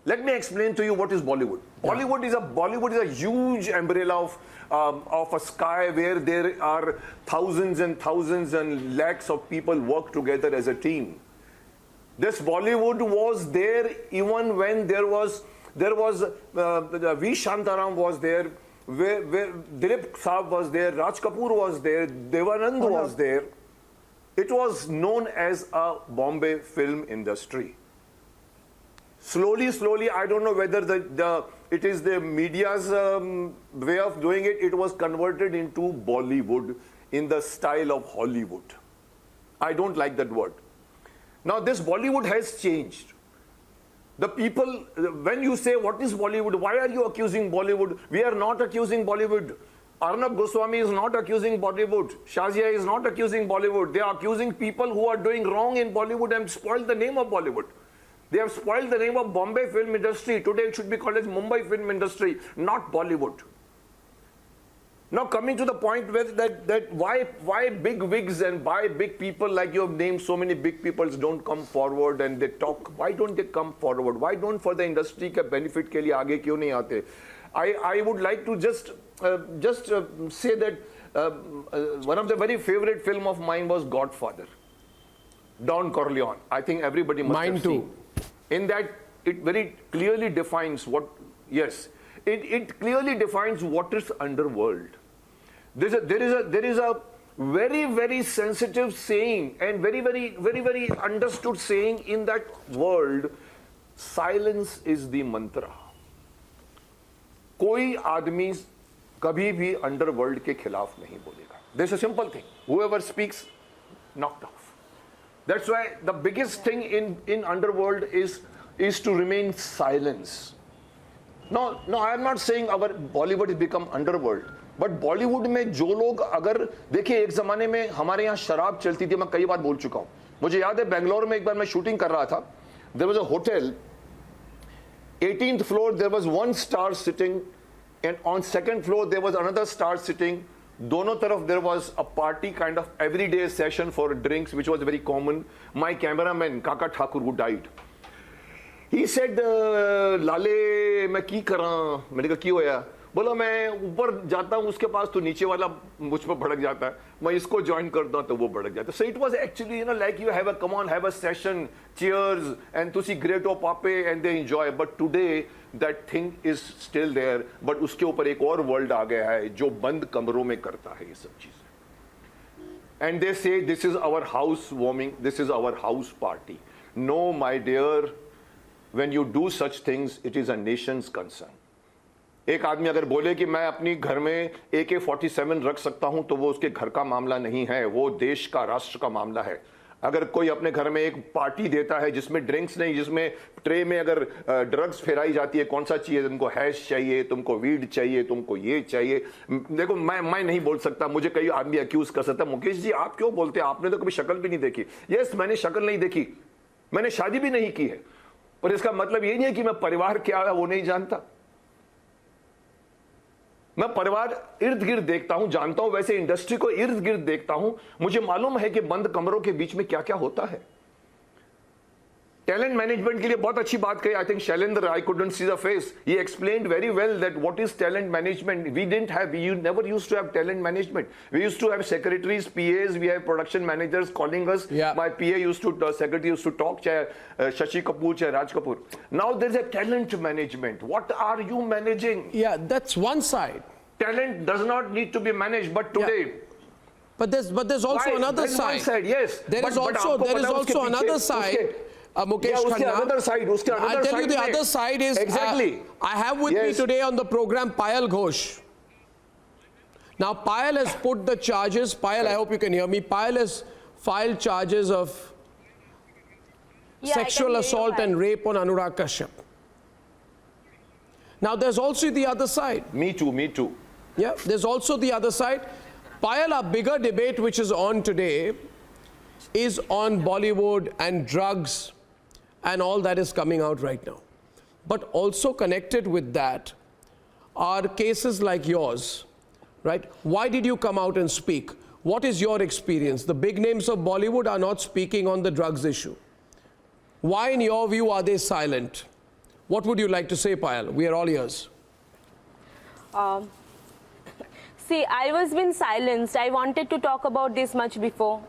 [SPEAKER 4] Let me explain to you what is Bollywood. Bollywood is a huge umbrella of a sky where there are thousands and thousands and lakhs of people work together as a team. This Bollywood was there even when there was V. Shantaram was there, where Dilip Saab was there, Raj Kapoor was there, Devanand was there. It was known as a Bombay film industry. Slowly, I don't know whether it is the media's way of doing it. It was converted into Bollywood in the style of Hollywood. I don't like that word. Now this Bollywood has changed. The people, when you say what is Bollywood, why are you accusing Bollywood? We are not accusing Bollywood. Arnab Goswami is not accusing Bollywood. Shazia is not accusing Bollywood. They are accusing people who are doing wrong in Bollywood and spoiled the name of Bollywood. They have spoiled the name of Bombay film industry. Today it should be called as Mumbai film industry, not Bollywood. Now coming to the point where that why big wigs and why big people like you have named so many big people don't come forward and they talk. Why don't they come forward? Why don't for the industry के benefit के लिए आगे क्यों नहीं आते? I would like to just say that one of the very favorite film of mine was Godfather. Don Corleone. I think everybody must have seen. Mine too. In that, it very clearly defines what, yes, it clearly defines what is underworld. There is a very, very sensitive saying and very understood saying in that world, silence is the mantra. कोई आदमी कभी भी underworld के खिलाफ नहीं बोलेगा. There's a simple thing. Whoever speaks, knocked off. That's why the biggest thing in underworld is to remain silence. No, I am not saying our Bollywood has become underworld. But Bollywood में जो लोग अगर देखिए एक ज़माने में हमारे यहाँ शराब चलती थी, मैं कई बार बोल चुका हूँ. मुझे याद है बेंगलोर में एक बार मैं शूटिंग कर रहा था. There was a hotel, 18th floor there was one star sitting and on second floor there was another star sitting. दोनों तरफ there was a party kind of everyday session for drinks which was very common. My cameraman Kaka Thakur who died, he said लाले मैं की करा. मैंने कहा की होया? बोला मैं ऊपर जाता हूँ उसके पास तो नीचे वाला मुझ पर भड़क जाता है, मैं इसको ज्वाइन करता हूँ तो वो भड़क जाता है. So it was actually, you know, like you have a come on, have a session, cheers and तुसी great हो पापे and they enjoy. But today that thing is still there. But उसके ऊपर एक और world आ गया है जो बंद कमरों में करता है ये सब चीजें. And they say this is our house warming, this is our house party. No, my dear, when you do such things, it is a nation's concern. एक आदमी अगर बोले कि मैं अपनी घर में AK-47 रख सकता हूं तो वो उसके घर का मामला नहीं है, वो देश का राष्ट्र का मामला है. अगर कोई अपने घर में एक पार्टी देता है जिसमें ड्रिंक्स नहीं, जिसमें ट्रे में अगर ड्रग्स फेराई जाती है, कौन सा चाहिए तुमको? हैश चाहिए, तुमको वीड चाहिए, तुमको ये चाहिए. देखो मैं नहीं बोल सकता, मुझे कई आदमी अक्यूज कर सकता, मुकेश जी आप क्यों बोलते हैं, आपने तो कभी शक्ल भी नहीं देखी. यस, मैंने शक्ल नहीं देखी, मैंने शादी भी नहीं की है, पर इसका मतलब ये नहीं है कि मैं परिवार क्या है वो नहीं जानता. मैं परिवार इर्द गिर्द देखता हूं, जानता हूं, वैसे इंडस्ट्री को इर्द गिर्द देखता हूं. मुझे मालूम है कि बंद कमरों के बीच में क्या क्या होता है. टैलेंट मैनेजमेंट के लिए बहुत अच्छी बात कही. I think Shailendra, I couldn't see the face, he explained very well that what is talent management. We didn't have, we never used to have talent management. We used to have secretaries, PS, we have production managers calling us. My PA used to, secretary used to talk, चाहे शशि कपूर चाहे Raj Kapoor. Now there is a talent management. What are you managing?
[SPEAKER 1] Yeah, that's one side.
[SPEAKER 4] Talent does not need to be managed, but today.
[SPEAKER 1] Yeah. But there's also another side.
[SPEAKER 4] One side, yes.
[SPEAKER 1] There is also another side. Mukesh Khanna.
[SPEAKER 4] Another side.
[SPEAKER 1] I'll tell you the other side is
[SPEAKER 4] exactly.
[SPEAKER 1] I have with me today on the program Payal Ghosh. Now Payal has put the charges. Payal, I hope you can hear me. Payal has filed charges of sexual assault and rape on Anurag Kashyap. Now there's also the other side.
[SPEAKER 4] Me too.
[SPEAKER 1] Yeah, there's also the other side. Payal, a bigger debate which is on today is on Bollywood and drugs and all that is coming out right now. But also connected with that are cases like yours, right? Why did you come out and speak? What is your experience? The big names of Bollywood are not speaking on the drugs issue. Why, in your view, are they silent? What would you like to say, Payal? We are all ears.
[SPEAKER 11] See, I was being silenced. I wanted to talk about this much before.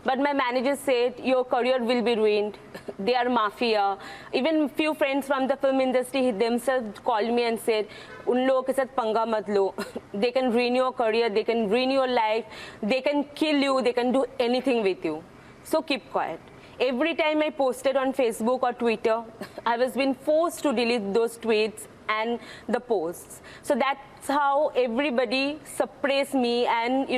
[SPEAKER 11] But my manager said, your career will be ruined. They are mafia. Even few friends from the film industry themselves called me and said, un logo ke sath panga mat lo. They can ruin your career, they can ruin your life, they can kill you, they can do anything with you. So keep quiet. Every time I posted on Facebook or Twitter, I was being forced to delete those tweets and the posts. So that's how everybody suppressed me and,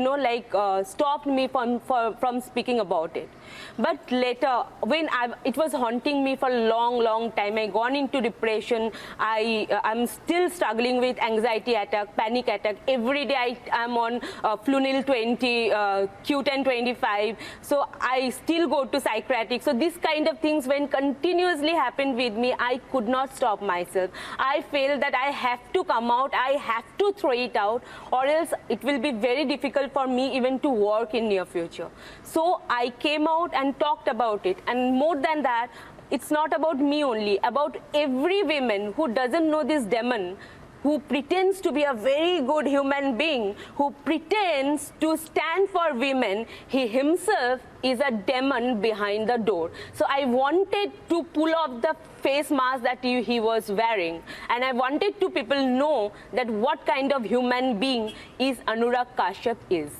[SPEAKER 11] stopped me from speaking about it. But later, when it was haunting me for a long time, I gone into depression. I'm still struggling with anxiety attack, panic attack. Every day I'm on Flunil 20, Q10 25. So I still go to psychiatric. So this kind of things when continuously happened with me, I could not stop myself. I felt that I have to come out, I have to throw it out, or else it will be very difficult for me even to work in near future. So I came out and talked about it. And more than that, it's not about me only, about every woman who doesn't know this demon, who pretends to be a very good human being, who pretends to stand for women. He himself is a demon behind the door. So I wanted to pull off the face mask that he was wearing. And I wanted to people know that what kind of human being is Anurag Kashyap is.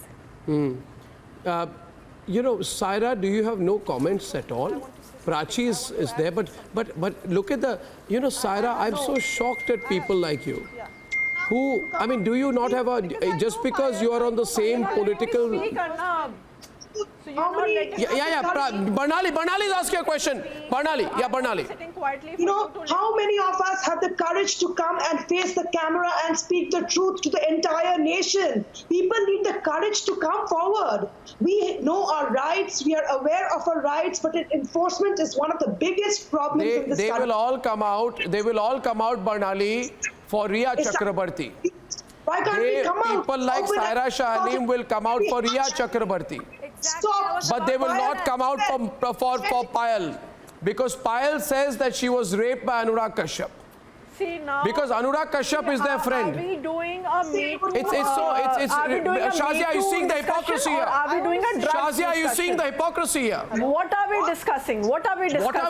[SPEAKER 1] Saira, do you have no comments at all? Prachi is there, but look at the, Saira, I'm so shocked at people like you. Who, I mean, do you not have just because you are on the same political... Barnali is asking a question. Barnali.
[SPEAKER 8] How many of us have the courage to come and face the camera and speak the truth to the entire nation? People need the courage to come forward. We know our rights, we are aware of our rights, but enforcement is one of the biggest problems in this country.
[SPEAKER 1] They will all come out, Barnali, for Riya Chakrabarti.
[SPEAKER 8] Why can't we come out?
[SPEAKER 1] People like Saira Shahalim will come out for Riya Chakrabarti. But they will not come out for Payal. Because Payal says that she was raped by Anurag Kashyap.
[SPEAKER 9] See now,
[SPEAKER 1] because Anurag Kashyap is their friend.
[SPEAKER 9] Are we doing a meet?
[SPEAKER 1] Shazia, are you seeing the hypocrisy here?
[SPEAKER 9] Are we doing a drug
[SPEAKER 1] Shazia, are you seeing the hypocrisy here?
[SPEAKER 9] What are we discussing? What are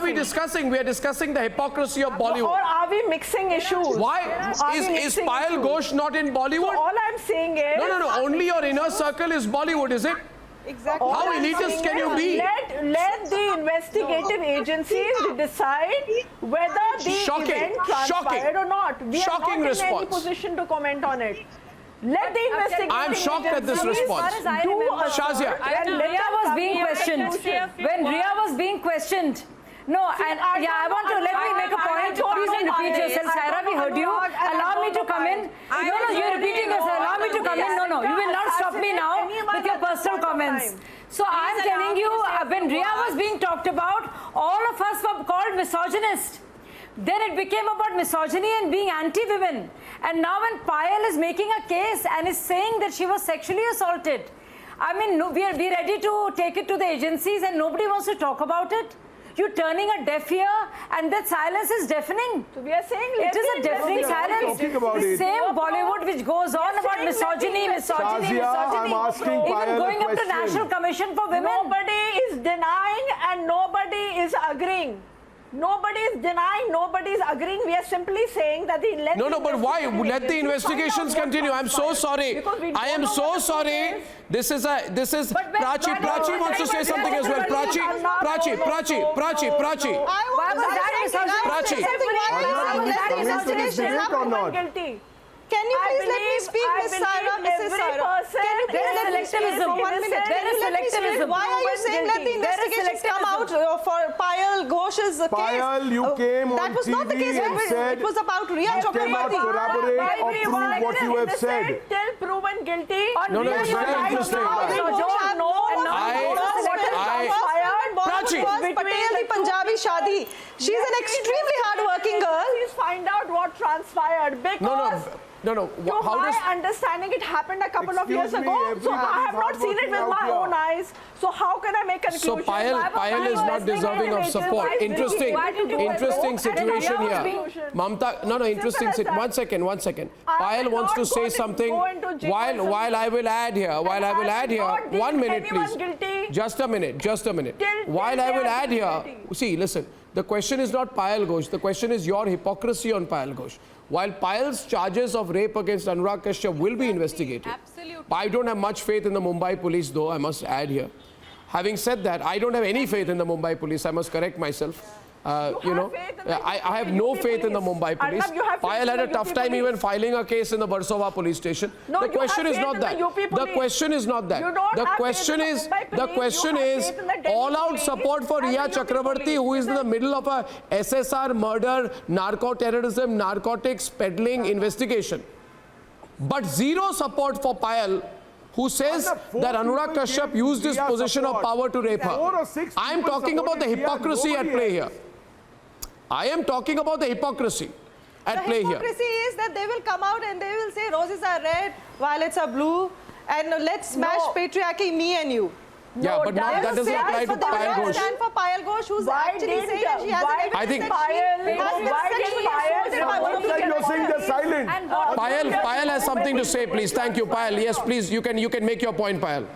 [SPEAKER 9] we discussing?
[SPEAKER 1] We are discussing the hypocrisy of Bollywood.
[SPEAKER 9] Or are we mixing issues?
[SPEAKER 1] Why? Is Payal Ghosh not in Bollywood?
[SPEAKER 9] So all I'm saying is...
[SPEAKER 1] No. Only your inner circle is Bollywood, is it?
[SPEAKER 9] Exactly.
[SPEAKER 1] How elitist can you be?
[SPEAKER 9] Let the investigative agencies decide whether the event transpired or not. We are not in any position to comment on it. Let the investigative
[SPEAKER 1] I'm shocked at this response.
[SPEAKER 3] Shazia. When Riya was being questioned, no, and I want to let me make a point. Please don't repeat yourself, Saira. We heard you. Allow me to come in. No, you're repeating yourself. Allow me to come in. No, you will not stop me now with your personal comments. So I'm telling you, when Riya was being talked about, all of us were called misogynist. Then it became about misogyny and being anti-women. And now when Payal is making a case and is saying that she was sexually assaulted, I mean, we are ready to take it to the agencies and nobody wants to talk about it. You're turning a deaf ear, and that silence is deafening.
[SPEAKER 9] So we are saying
[SPEAKER 3] it is a deafening silence. The same Bollywood which goes on about misogyny.
[SPEAKER 6] I'm asking
[SPEAKER 3] even going up to National Commission for Women.
[SPEAKER 9] Nobody is denying and nobody is agreeing. Nobody is denying, nobody is agreeing. We are simply saying that
[SPEAKER 1] but why? Let the investigations continue. I'm so sorry. I am so sorry. This is Prachi. Prachi wants to say something as well. Prachi.
[SPEAKER 12] Can you please let me speak, Ms. Saira? Mrs. Saira. Can you please let me speak for 1 minute?
[SPEAKER 3] There is selectivism.
[SPEAKER 12] Why are you saying let the investigations come out for Payal Ghosh's case?
[SPEAKER 6] Payal, you came
[SPEAKER 12] that
[SPEAKER 6] on
[SPEAKER 12] was not the case.
[SPEAKER 6] TV and said
[SPEAKER 12] it was about Riya Chakrabarti.
[SPEAKER 6] Corroborate or prove what you have said.
[SPEAKER 9] Till proven guilty.
[SPEAKER 1] No, it's very interesting.
[SPEAKER 12] Patel the Punjabi Shadi. She's an extremely hard-working girl.
[SPEAKER 9] Please find out what what transpired because.
[SPEAKER 1] No.
[SPEAKER 9] To my understanding, it happened a couple of years ago. So I have not seen it with my own eyes. So how can I make conclusions?
[SPEAKER 1] So Payal is not deserving of support. Interesting situation here. Mamta, interesting. One second. Payal wants to say something. While I will add here, 1 minute, please. Just a minute. While I will add here, see, listen. The question is not Payal Ghosh. The question is your hypocrisy on Payal Ghosh. While Payal's charges of rape against Anurag Kashyap will be investigated, I don't have much faith in the Mumbai police, though, I must add here. Having said that, I don't have any faith in the Mumbai police. I must correct myself. I have no faith in the Mumbai police. Payal had a tough time even filing a case in the Versova police station. The question is not that. The question is not that. The question is all-out support for Riya Chakravarti, who is in the middle of a SSR murder, narco-terrorism, narcotics peddling investigation. But zero support for Payal, who says that Anurag Kashyap used his position of power to rape her. I am talking about the hypocrisy at play here. I am talking about the hypocrisy at play here.
[SPEAKER 12] The hypocrisy is that they will come out and they will say roses are red, violets are blue, and let's smash patriarchy, me and you.
[SPEAKER 1] Yeah, but that doesn't apply to Payal Ghosh.
[SPEAKER 12] Stand for Payal Ghosh, who's actually saying that she has
[SPEAKER 1] I think Payal has something to say, please. Thank you, Payal. Yes, please. You can make your point, Payal.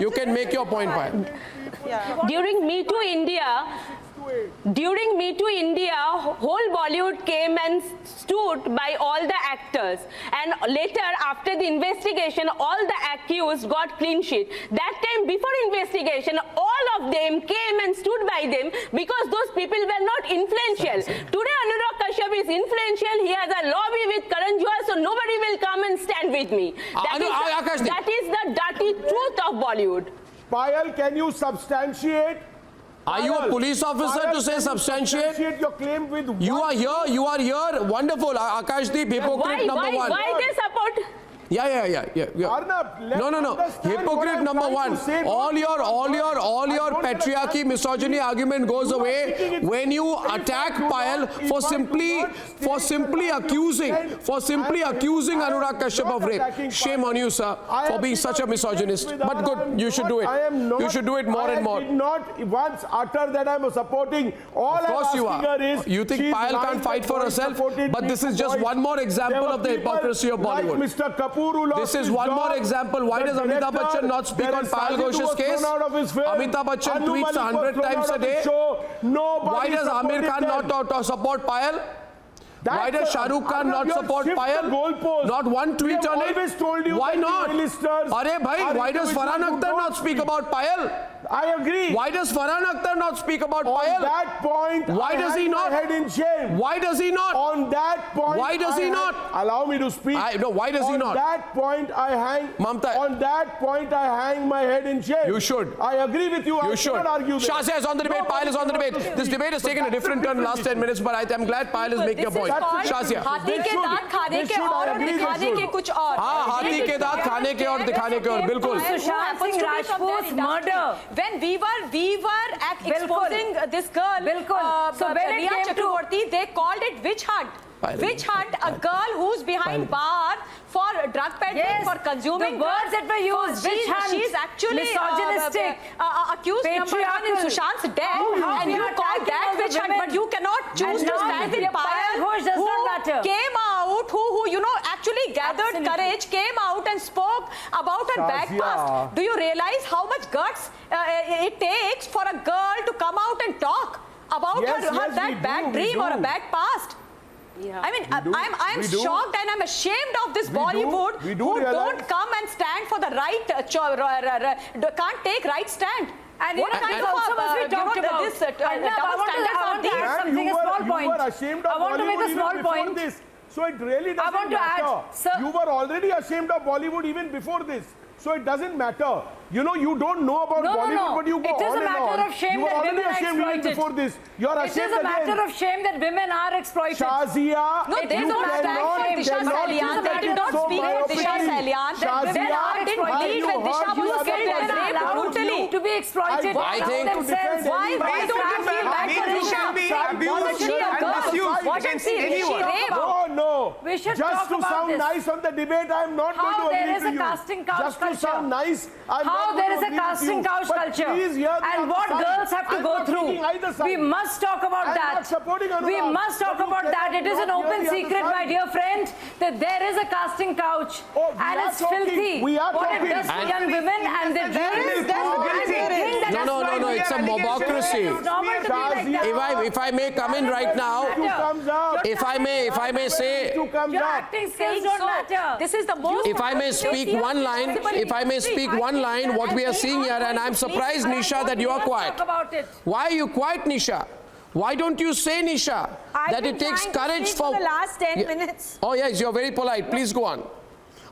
[SPEAKER 1] You can make your point, Payal.
[SPEAKER 11] During Me Too India, whole Bollywood came and stood by all the actors. And later, after the investigation, all the accused got clean sheet. That time, before investigation, all of them came and stood by them because those people were not influential. Today, Anurag Kashyap is influential. He has a lobby with Karan Johar, so nobody will come and stand with me. That is the dirty truth of Bollywood.
[SPEAKER 2] Payal, can you substantiate?
[SPEAKER 1] Are you a police officer to say substantiate?
[SPEAKER 2] Your claim with
[SPEAKER 1] you are here. Wonderful. Akashdeep, hypocrite number one.
[SPEAKER 11] Why they support?
[SPEAKER 1] Yeah.
[SPEAKER 2] Arnab,
[SPEAKER 1] no. Hypocrite number one. All your patriarchy, misogyny argument goes away when you attack Payal for simply accusing Anurag Kashyap of rape. Shame on you, sir, for being such a misogynist. But good, you should do it. You should do it more and more.
[SPEAKER 2] I did not once utter that I am supporting. All
[SPEAKER 1] of course you are. You think Payal can't fight for herself? But this is just one more example of the hypocrisy of Bollywood.
[SPEAKER 2] Mr. Kapoor,
[SPEAKER 1] this is one more example. Why does Amitabh Bachchan not speak on Payal Ghosh's case? Amitabh Bachchan tweets 100 times a day. Why does Amir Khan not support Payal? Why does Shah Rukh Khan not support Payal? Not one tweet on it. Why not? Why does Farhan Akhtar not speak about Payal?
[SPEAKER 2] I agree.
[SPEAKER 1] Why does Farhan Akhtar not speak about Payal?
[SPEAKER 2] On that point,
[SPEAKER 1] why does he not?
[SPEAKER 2] Head in shame.
[SPEAKER 1] Why does he not?
[SPEAKER 2] On that point,
[SPEAKER 1] why does he not?
[SPEAKER 2] Allow me to speak.
[SPEAKER 1] No, why does he not?
[SPEAKER 2] On that point, I hang my head in shame.
[SPEAKER 1] You should.
[SPEAKER 2] I agree with you.
[SPEAKER 1] You should.
[SPEAKER 2] Argue
[SPEAKER 1] Shazia is on the debate. Payal is on the debate. This debate has taken a different turn in the last 10 minutes, but I'm glad Payal is making a point. Shazia.
[SPEAKER 7] हाथी के दांत खाने के और दिखाने के कुछ और.
[SPEAKER 1] हाँ, हाथी के दांत खाने के और दिखाने के और बिल्कुल.
[SPEAKER 3] Sushant Singh Rajput's murder.
[SPEAKER 7] When we were exposing this girl, Riya Chakravarti, they called it witch hunt. Witch hunt, a girl who's behind bar for drug peddling, for consuming
[SPEAKER 3] the words that were used.
[SPEAKER 7] She's actually
[SPEAKER 3] misogynistic,
[SPEAKER 7] accused number one in Sushant's death, and you call that witch hunt, but you cannot choose to stand with Payal, who came out, who actually gathered courage, came out and spoke about her bad past. Do you realize how much guts it takes for a girl to come out and talk about her bad dream or a bad past? Yeah. I mean, I'm shocked and I'm ashamed of this Bollywood who don't come and stand for the right, can't take right stand.
[SPEAKER 3] And what kind of also must be talked about this double standards on these? Something a small point. I want to make a small point.
[SPEAKER 2] So it really doesn't matter. You were already ashamed of Bollywood even before this. So it doesn't matter. You don't know about Bollywood, but you go on and on.
[SPEAKER 3] It is a matter of shame that women are exploited.
[SPEAKER 2] Before this. You're ashamed
[SPEAKER 3] it is a matter of shame that women are exploited.
[SPEAKER 2] Shazia,
[SPEAKER 7] no, they don't stand for Disha Salian. They did not speak for Disha Salian. They didn't believe when Disha was killed and raped brutally.
[SPEAKER 3] To be exploited.
[SPEAKER 1] I think
[SPEAKER 7] why don't you feel bad for Disha? Wasn't she a girl?
[SPEAKER 1] against
[SPEAKER 3] see,
[SPEAKER 1] anyone.
[SPEAKER 2] No.
[SPEAKER 3] We should
[SPEAKER 2] Just
[SPEAKER 3] talk
[SPEAKER 2] to
[SPEAKER 3] about
[SPEAKER 2] sound
[SPEAKER 3] this.
[SPEAKER 2] nice on the debate, I am not
[SPEAKER 3] How
[SPEAKER 2] going to
[SPEAKER 3] there
[SPEAKER 2] agree
[SPEAKER 3] is
[SPEAKER 2] to
[SPEAKER 3] a
[SPEAKER 2] you.
[SPEAKER 3] casting couch
[SPEAKER 2] Just to
[SPEAKER 3] culture.
[SPEAKER 2] sound nice, I'm
[SPEAKER 3] How
[SPEAKER 2] not
[SPEAKER 3] there
[SPEAKER 2] going
[SPEAKER 3] is
[SPEAKER 2] to
[SPEAKER 3] a
[SPEAKER 2] agree with
[SPEAKER 3] casting
[SPEAKER 2] you.
[SPEAKER 3] couch
[SPEAKER 2] But
[SPEAKER 3] culture
[SPEAKER 2] please hear the
[SPEAKER 3] and
[SPEAKER 2] other
[SPEAKER 3] what
[SPEAKER 2] side.
[SPEAKER 3] girls have to
[SPEAKER 2] I'm
[SPEAKER 3] go
[SPEAKER 2] not
[SPEAKER 3] through.
[SPEAKER 2] taking either side.
[SPEAKER 3] We must talk about
[SPEAKER 2] I'm
[SPEAKER 3] that.
[SPEAKER 2] not supporting Arnab,
[SPEAKER 3] We must talk
[SPEAKER 2] but you
[SPEAKER 3] about that.
[SPEAKER 2] cannot
[SPEAKER 3] It is an
[SPEAKER 2] not hear
[SPEAKER 3] open
[SPEAKER 2] the other
[SPEAKER 3] secret, my
[SPEAKER 2] side.
[SPEAKER 3] dear friend, that there is a casting couch
[SPEAKER 2] Oh, we
[SPEAKER 3] and
[SPEAKER 2] are
[SPEAKER 3] it's
[SPEAKER 2] talking.
[SPEAKER 3] filthy.
[SPEAKER 2] We are
[SPEAKER 3] What it
[SPEAKER 2] talking.
[SPEAKER 3] does to
[SPEAKER 1] And-
[SPEAKER 3] young women and they
[SPEAKER 1] No, it's a mobocracy. If I may come in right now, if I may say,
[SPEAKER 3] Your acting skills don't matter.
[SPEAKER 7] This is the most.
[SPEAKER 1] if I may speak one line, what we are seeing here, and I'm surprised, Nisha, that you are quiet.
[SPEAKER 3] Talk about it.
[SPEAKER 1] Why are you quiet, Nisha? Why don't you say, Nisha, that it takes courage
[SPEAKER 5] for the last 10 minutes.
[SPEAKER 1] Oh yes, you're very polite. Please go on.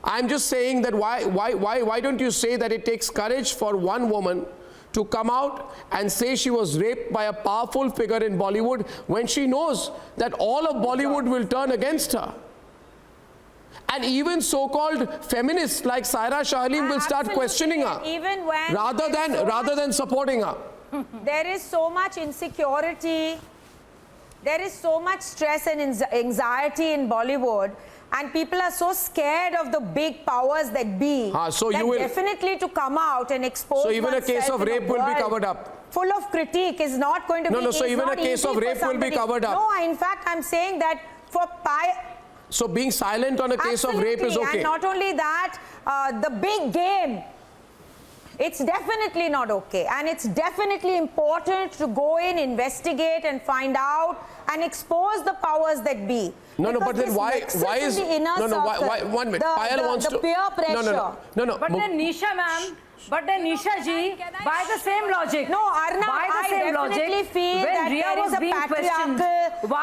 [SPEAKER 1] I'm just saying that why don't you say that it takes courage for one woman to come out and say she was raped by a powerful figure in Bollywood when she knows that all of Bollywood will turn against her. And even so-called feminists like Saira Shahalim will start questioning her,
[SPEAKER 5] even when
[SPEAKER 1] rather than supporting her.
[SPEAKER 5] There is so much insecurity, there is so much stress and anxiety in Bollywood, and people are so scared of the big powers that be,
[SPEAKER 1] so
[SPEAKER 5] that
[SPEAKER 1] you will
[SPEAKER 5] definitely to come out and expose
[SPEAKER 1] So even a case
[SPEAKER 5] oneself
[SPEAKER 1] of
[SPEAKER 5] in
[SPEAKER 1] rape will be
[SPEAKER 5] world
[SPEAKER 1] covered up.
[SPEAKER 5] full of critique is not going to be
[SPEAKER 1] So
[SPEAKER 5] is
[SPEAKER 1] even a
[SPEAKER 5] not
[SPEAKER 1] case
[SPEAKER 5] easy
[SPEAKER 1] of
[SPEAKER 5] for
[SPEAKER 1] rape will be
[SPEAKER 5] somebody.
[SPEAKER 1] covered up.
[SPEAKER 5] No, in fact, I'm saying that for
[SPEAKER 1] So being silent on a case of rape is okay.
[SPEAKER 5] and not only that, the big game, it's definitely not okay. And it's definitely important to go in, investigate and find out and expose the powers that be.
[SPEAKER 1] But then why is
[SPEAKER 5] why
[SPEAKER 1] 1 minute, Payal wants
[SPEAKER 5] the
[SPEAKER 1] to
[SPEAKER 5] peer pressure.
[SPEAKER 1] No.
[SPEAKER 3] But then Nisha ma'am, ji, by the same logic.
[SPEAKER 5] No, Arnab,
[SPEAKER 3] by the
[SPEAKER 5] I
[SPEAKER 3] same
[SPEAKER 5] definitely
[SPEAKER 3] logic,
[SPEAKER 5] feel
[SPEAKER 3] when
[SPEAKER 5] that
[SPEAKER 3] Rhea
[SPEAKER 5] there
[SPEAKER 3] was
[SPEAKER 5] is a
[SPEAKER 3] being questioned,
[SPEAKER 5] patriarchal-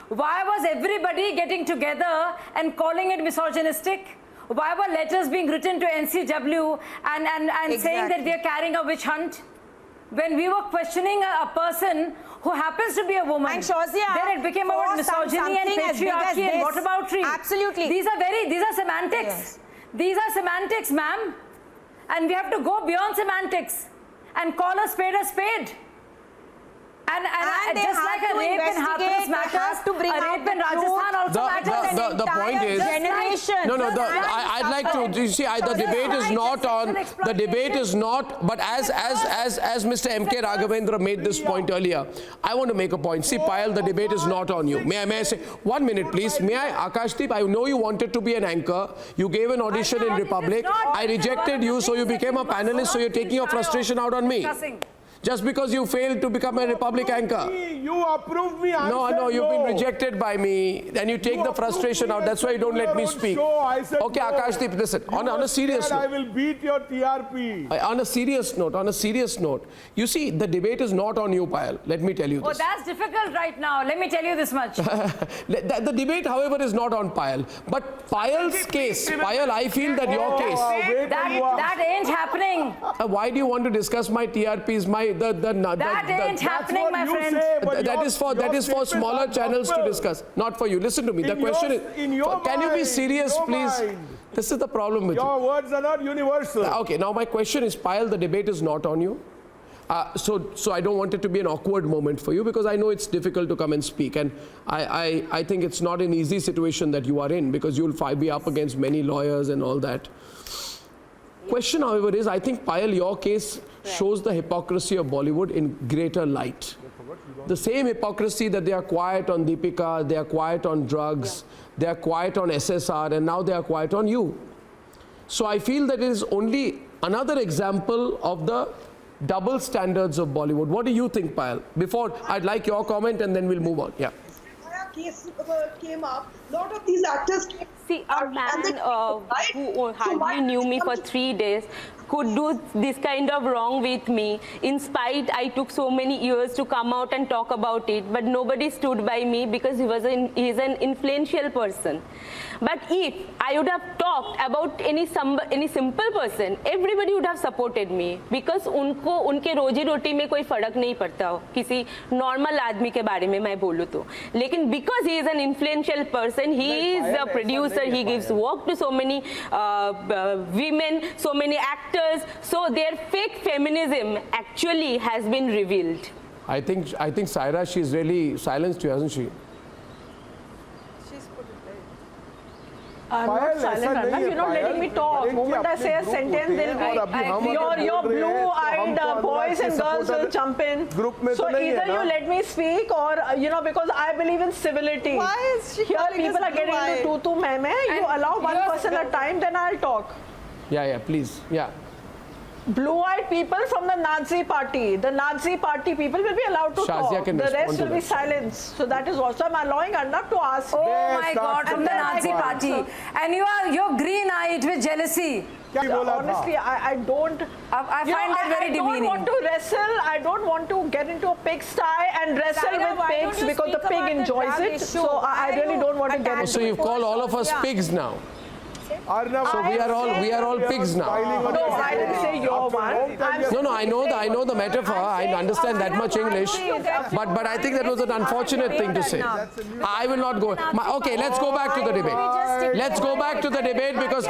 [SPEAKER 3] why was everybody getting together and calling it misogynistic? Why were letters being written to NCW and saying that we are carrying a witch hunt? When we were questioning a person who happens to be a woman,
[SPEAKER 5] and Shazia,
[SPEAKER 3] then it became about misogyny and patriarchy and whataboutery.
[SPEAKER 5] Absolutely.
[SPEAKER 3] These are semantics.
[SPEAKER 5] Yes.
[SPEAKER 3] These are semantics, ma'am. And we have to go beyond semantics and call a spade a spade. And
[SPEAKER 5] they
[SPEAKER 3] just
[SPEAKER 5] have
[SPEAKER 3] like
[SPEAKER 5] to
[SPEAKER 3] a rape in
[SPEAKER 5] investigate,
[SPEAKER 3] Hathras
[SPEAKER 5] they
[SPEAKER 3] matters,
[SPEAKER 5] have to bring
[SPEAKER 3] a
[SPEAKER 5] out
[SPEAKER 3] rape
[SPEAKER 5] the
[SPEAKER 3] in Rajasthan
[SPEAKER 5] truth.
[SPEAKER 3] also matters.
[SPEAKER 1] The point is,
[SPEAKER 5] generation.
[SPEAKER 1] I'd like to, you see, the debate is not on, the debate is not, but as Mr. M.K. Raghavendra made this point earlier, I want to make a point. See, Payal, the debate is not on you. May I say, 1 minute please, may I, Akashdeep, I know you wanted to be an anchor, you gave an audition in Republic, I rejected you, so you became a panelist, so you're taking your frustration out on me. Just because you failed to become a Republic anchor.
[SPEAKER 2] You approved me.
[SPEAKER 1] No, you've been rejected by me. Then you take the frustration out. That's why you don't let me speak. Okay, Akashdeep, listen. On a serious note.
[SPEAKER 2] I will beat your TRP.
[SPEAKER 1] On a serious note, you see, the debate is not on you, Payal. Let me tell you this.
[SPEAKER 3] Oh, that's difficult right now. Let me tell you this much.
[SPEAKER 1] The debate, however, is not on Payal. But Payal's case, Payal, I feel that your case.
[SPEAKER 3] That ain't happening.
[SPEAKER 1] Why do you want to discuss my TRPs?
[SPEAKER 3] That ain't happening, my friend.
[SPEAKER 1] That is for smaller channels to discuss, not for you. Listen to me. The question is, can you be serious, please? This is the problem with you.
[SPEAKER 2] Your words are not universal.
[SPEAKER 1] Okay, now my question is, Payal, the debate is not on you. So I don't want it to be an awkward moment for you because I know it's difficult to come and speak, and I think it's not an easy situation that you are in because you'll be up against many lawyers and all that. Question, however, is I think, Payal, your case shows the hypocrisy of Bollywood in greater light. The same hypocrisy that they are quiet on Deepika, they are quiet on drugs, they are quiet on SSR, and now they are quiet on you. So I feel that it is only another example of the double standards of Bollywood. What do you think, Payal? Before, I'd like your comment and then we'll move on. Yeah.
[SPEAKER 8] Case came up, a lot of these actors came.
[SPEAKER 11] See, a man who hardly knew me for 3 days could do this kind of wrong with me. In spite, I took so many years to come out and talk about it, but nobody stood by me because he's an influential person. But if I would have talked about any simple person, everybody would have supported me because उनके रोजी रोटी में कोई फर्क नहीं पड़ता किसी normal आदमी के बारे में मैं बोलूँ तो. लेकिन because he is an influential person, he is a producer, he gives work to so many women, so many actors, so their fake feminism actually has been revealed.
[SPEAKER 1] I think Saira, she's really silenced you, hasn't she?
[SPEAKER 9] I'm not silent, Arnab. You're not letting me talk. The moment I say a sentence, your blue-eyed boys and girls will jump in. So either you let me speak or, because I believe in civility.
[SPEAKER 12] Why is she
[SPEAKER 9] Here people are getting into tu-tu, meh-meh. You allow one person at a time, then I'll talk.
[SPEAKER 1] Yeah, please. Yeah.
[SPEAKER 9] Blue-eyed people from the Nazi party. The Nazi party people will be allowed to talk. The rest will be silenced. So that is also I'm allowing Arnab to ask.
[SPEAKER 3] Oh my God, from the Nazi party. And you're green-eyed with jealousy.
[SPEAKER 9] Honestly, I don't.
[SPEAKER 3] I find that very demeaning.
[SPEAKER 9] I don't want to wrestle. I don't want to get into a pigsty and wrestle with pigs because the pig enjoys it. So I really don't want to get into it.
[SPEAKER 1] So you've called all of us pigs now.
[SPEAKER 2] Arnab,
[SPEAKER 1] so we are all pigs now.
[SPEAKER 9] No, I didn't say you're one.
[SPEAKER 1] No, I know the metaphor. I understand that much English. But I think that was an unfortunate thing to say. I will not go. Okay, let's go back to the debate. Let's go back to the debate because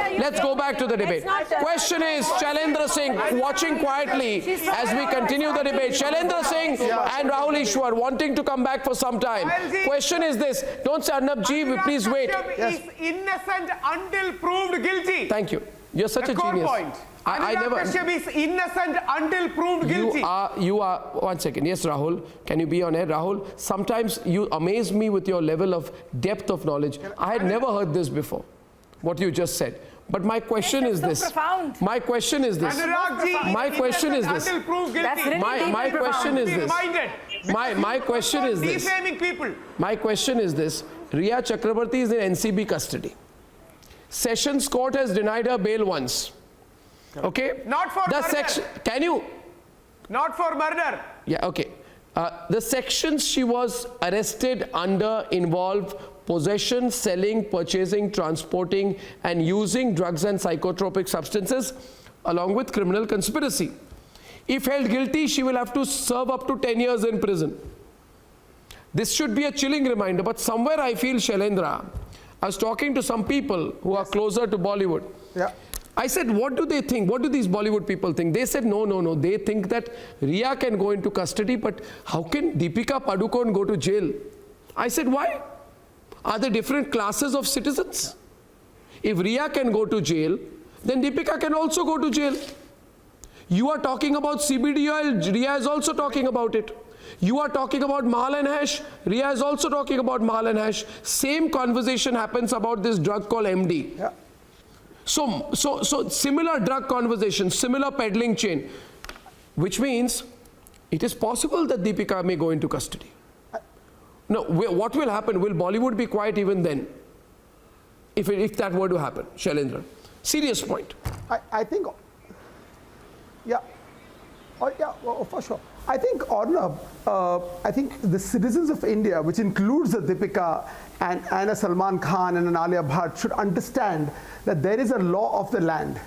[SPEAKER 1] Question is, Shailendra Singh, watching quietly as we continue the debate. Shailendra Singh and Rahul Ishwar wanting to come back for some time. Question is this. Don't say Arnab ji, please wait.
[SPEAKER 2] Is innocent until proved guilty.
[SPEAKER 1] Thank you. You're such a genius.
[SPEAKER 2] Point.
[SPEAKER 1] I never.
[SPEAKER 2] Kashyap is innocent until proved guilty.
[SPEAKER 1] You are. 1 second. Yes, Rahul. Can you be on air, Rahul? Sometimes you amaze me with your level of depth of knowledge. I had never heard this before. What you just said. But my question is this.
[SPEAKER 3] Profound.
[SPEAKER 1] My question is this. My question is this. My question is this. My question is this. My question is this. Riya Chakrabarti is in NCB custody. Sessions Court has denied her bail once. Okay?
[SPEAKER 2] Not for murder.
[SPEAKER 1] Can you?
[SPEAKER 2] Not for murder.
[SPEAKER 1] Yeah, okay. The sections she was arrested under involve possession, selling, purchasing, transporting, and using drugs and psychotropic substances, along with criminal conspiracy. If held guilty, she will have to serve up to 10 years in prison. This should be a chilling reminder, but somewhere I feel, Shailendra, I was talking to some people who are closer to Bollywood.
[SPEAKER 6] Yeah.
[SPEAKER 1] I said, what do they think? What do these Bollywood people think? They said, no. They think that Riya can go into custody, but how can Deepika Padukone go to jail? I said, why? Are there different classes of citizens? If Riya can go to jail, then Deepika can also go to jail. You are talking about CBD oil, Riya is also talking about it. You are talking about Mahal and Hash, Riya is also talking about Mahal and Hash. Same conversation happens about this drug called MD.
[SPEAKER 6] Yeah.
[SPEAKER 1] So similar drug conversation, similar peddling chain, which means it is possible that Deepika may go into custody. No, what will happen? Will Bollywood be quiet even then? If that were to happen, Shailendra. Serious point.
[SPEAKER 6] I think, for sure. I think, Arnab, I think the citizens of India, which includes the Deepika and a Salman Khan and an Alia Bhatt, should understand that there is a law of the land.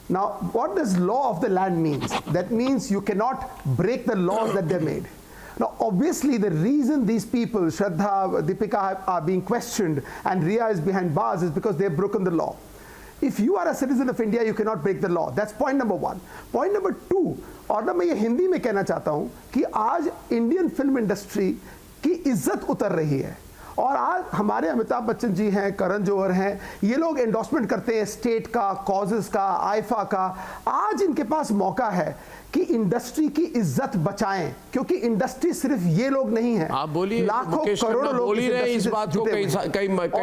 [SPEAKER 6] Now, what does law of the land means? That means you cannot break the laws that they made. Now, obviously, the reason these people, Shraddha, Deepika, are being questioned and Riya is behind bars is because they have broken the law. If you are a citizen of India, you cannot break the law. That's point number one. Point number two, और मैं ये हिंदी में कहना चाहता हूँ कि आज Indian film industry की इज्जत उतर रही है और आज हमारे अमिताभ बच्चन जी हैं, करण जौहर हैं, ये लोग एंडोर्समेंट करते हैं स्टेट का, कॉजेस का, आईफा का। आज इनके पास मौका है कि इंडस्ट्री की इज्जत बचाएं, क्योंकि इंडस्ट्री सिर्फ ये लोग नहीं है,
[SPEAKER 1] आप बोलिए,
[SPEAKER 6] लाखों करोड़ों लोग
[SPEAKER 1] बोल ही रहे इस बात को कई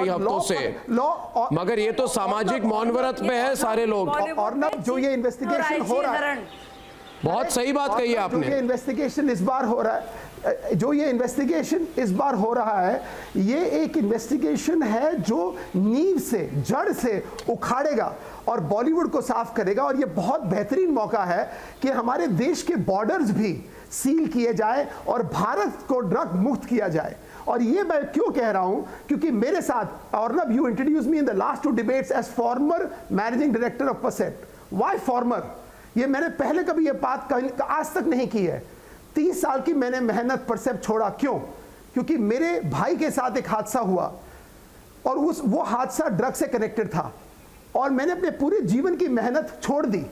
[SPEAKER 1] हफ्तों से, मगर ये तो सामाजिक मौनव्रत में है सारे लोग।
[SPEAKER 6] और ना जो ये इन्वेस्टिगेशन हो रहा है,
[SPEAKER 1] बहुत सही बात कही आपने,
[SPEAKER 6] जो ये इन्वेस्टिगेशन इस बार हो रहा है, ये एक इन्वेस्टिगेशन है जो नींव से, जड़ से उखाड़ेगा और बॉलीवुड को साफ करेगा। और ये बहुत बेहतरीन मौका है कि हमारे देश के बॉर्डर्स भी सील किए जाए और भारत को ड्रग मुक्त किया जाए। और ये मैं क्यों कह रहा हूं, क्योंकि मेरे साथ, Arnab, you introduce me in the last 2 debates as former managing director of Percept. Why former? ये मैंने पहले कभी ये बात आज तक नहीं की है। 30 साल की मैंने मेहनत परसेप्ट छोड़ा। क्यों? क्योंकि मेरे भाई के साथ एक हादसा हुआ और वो हादसा ड्रग से कनेक्टेड था और मैंने अपने पूरे जीवन की मेहनत छोड़ दी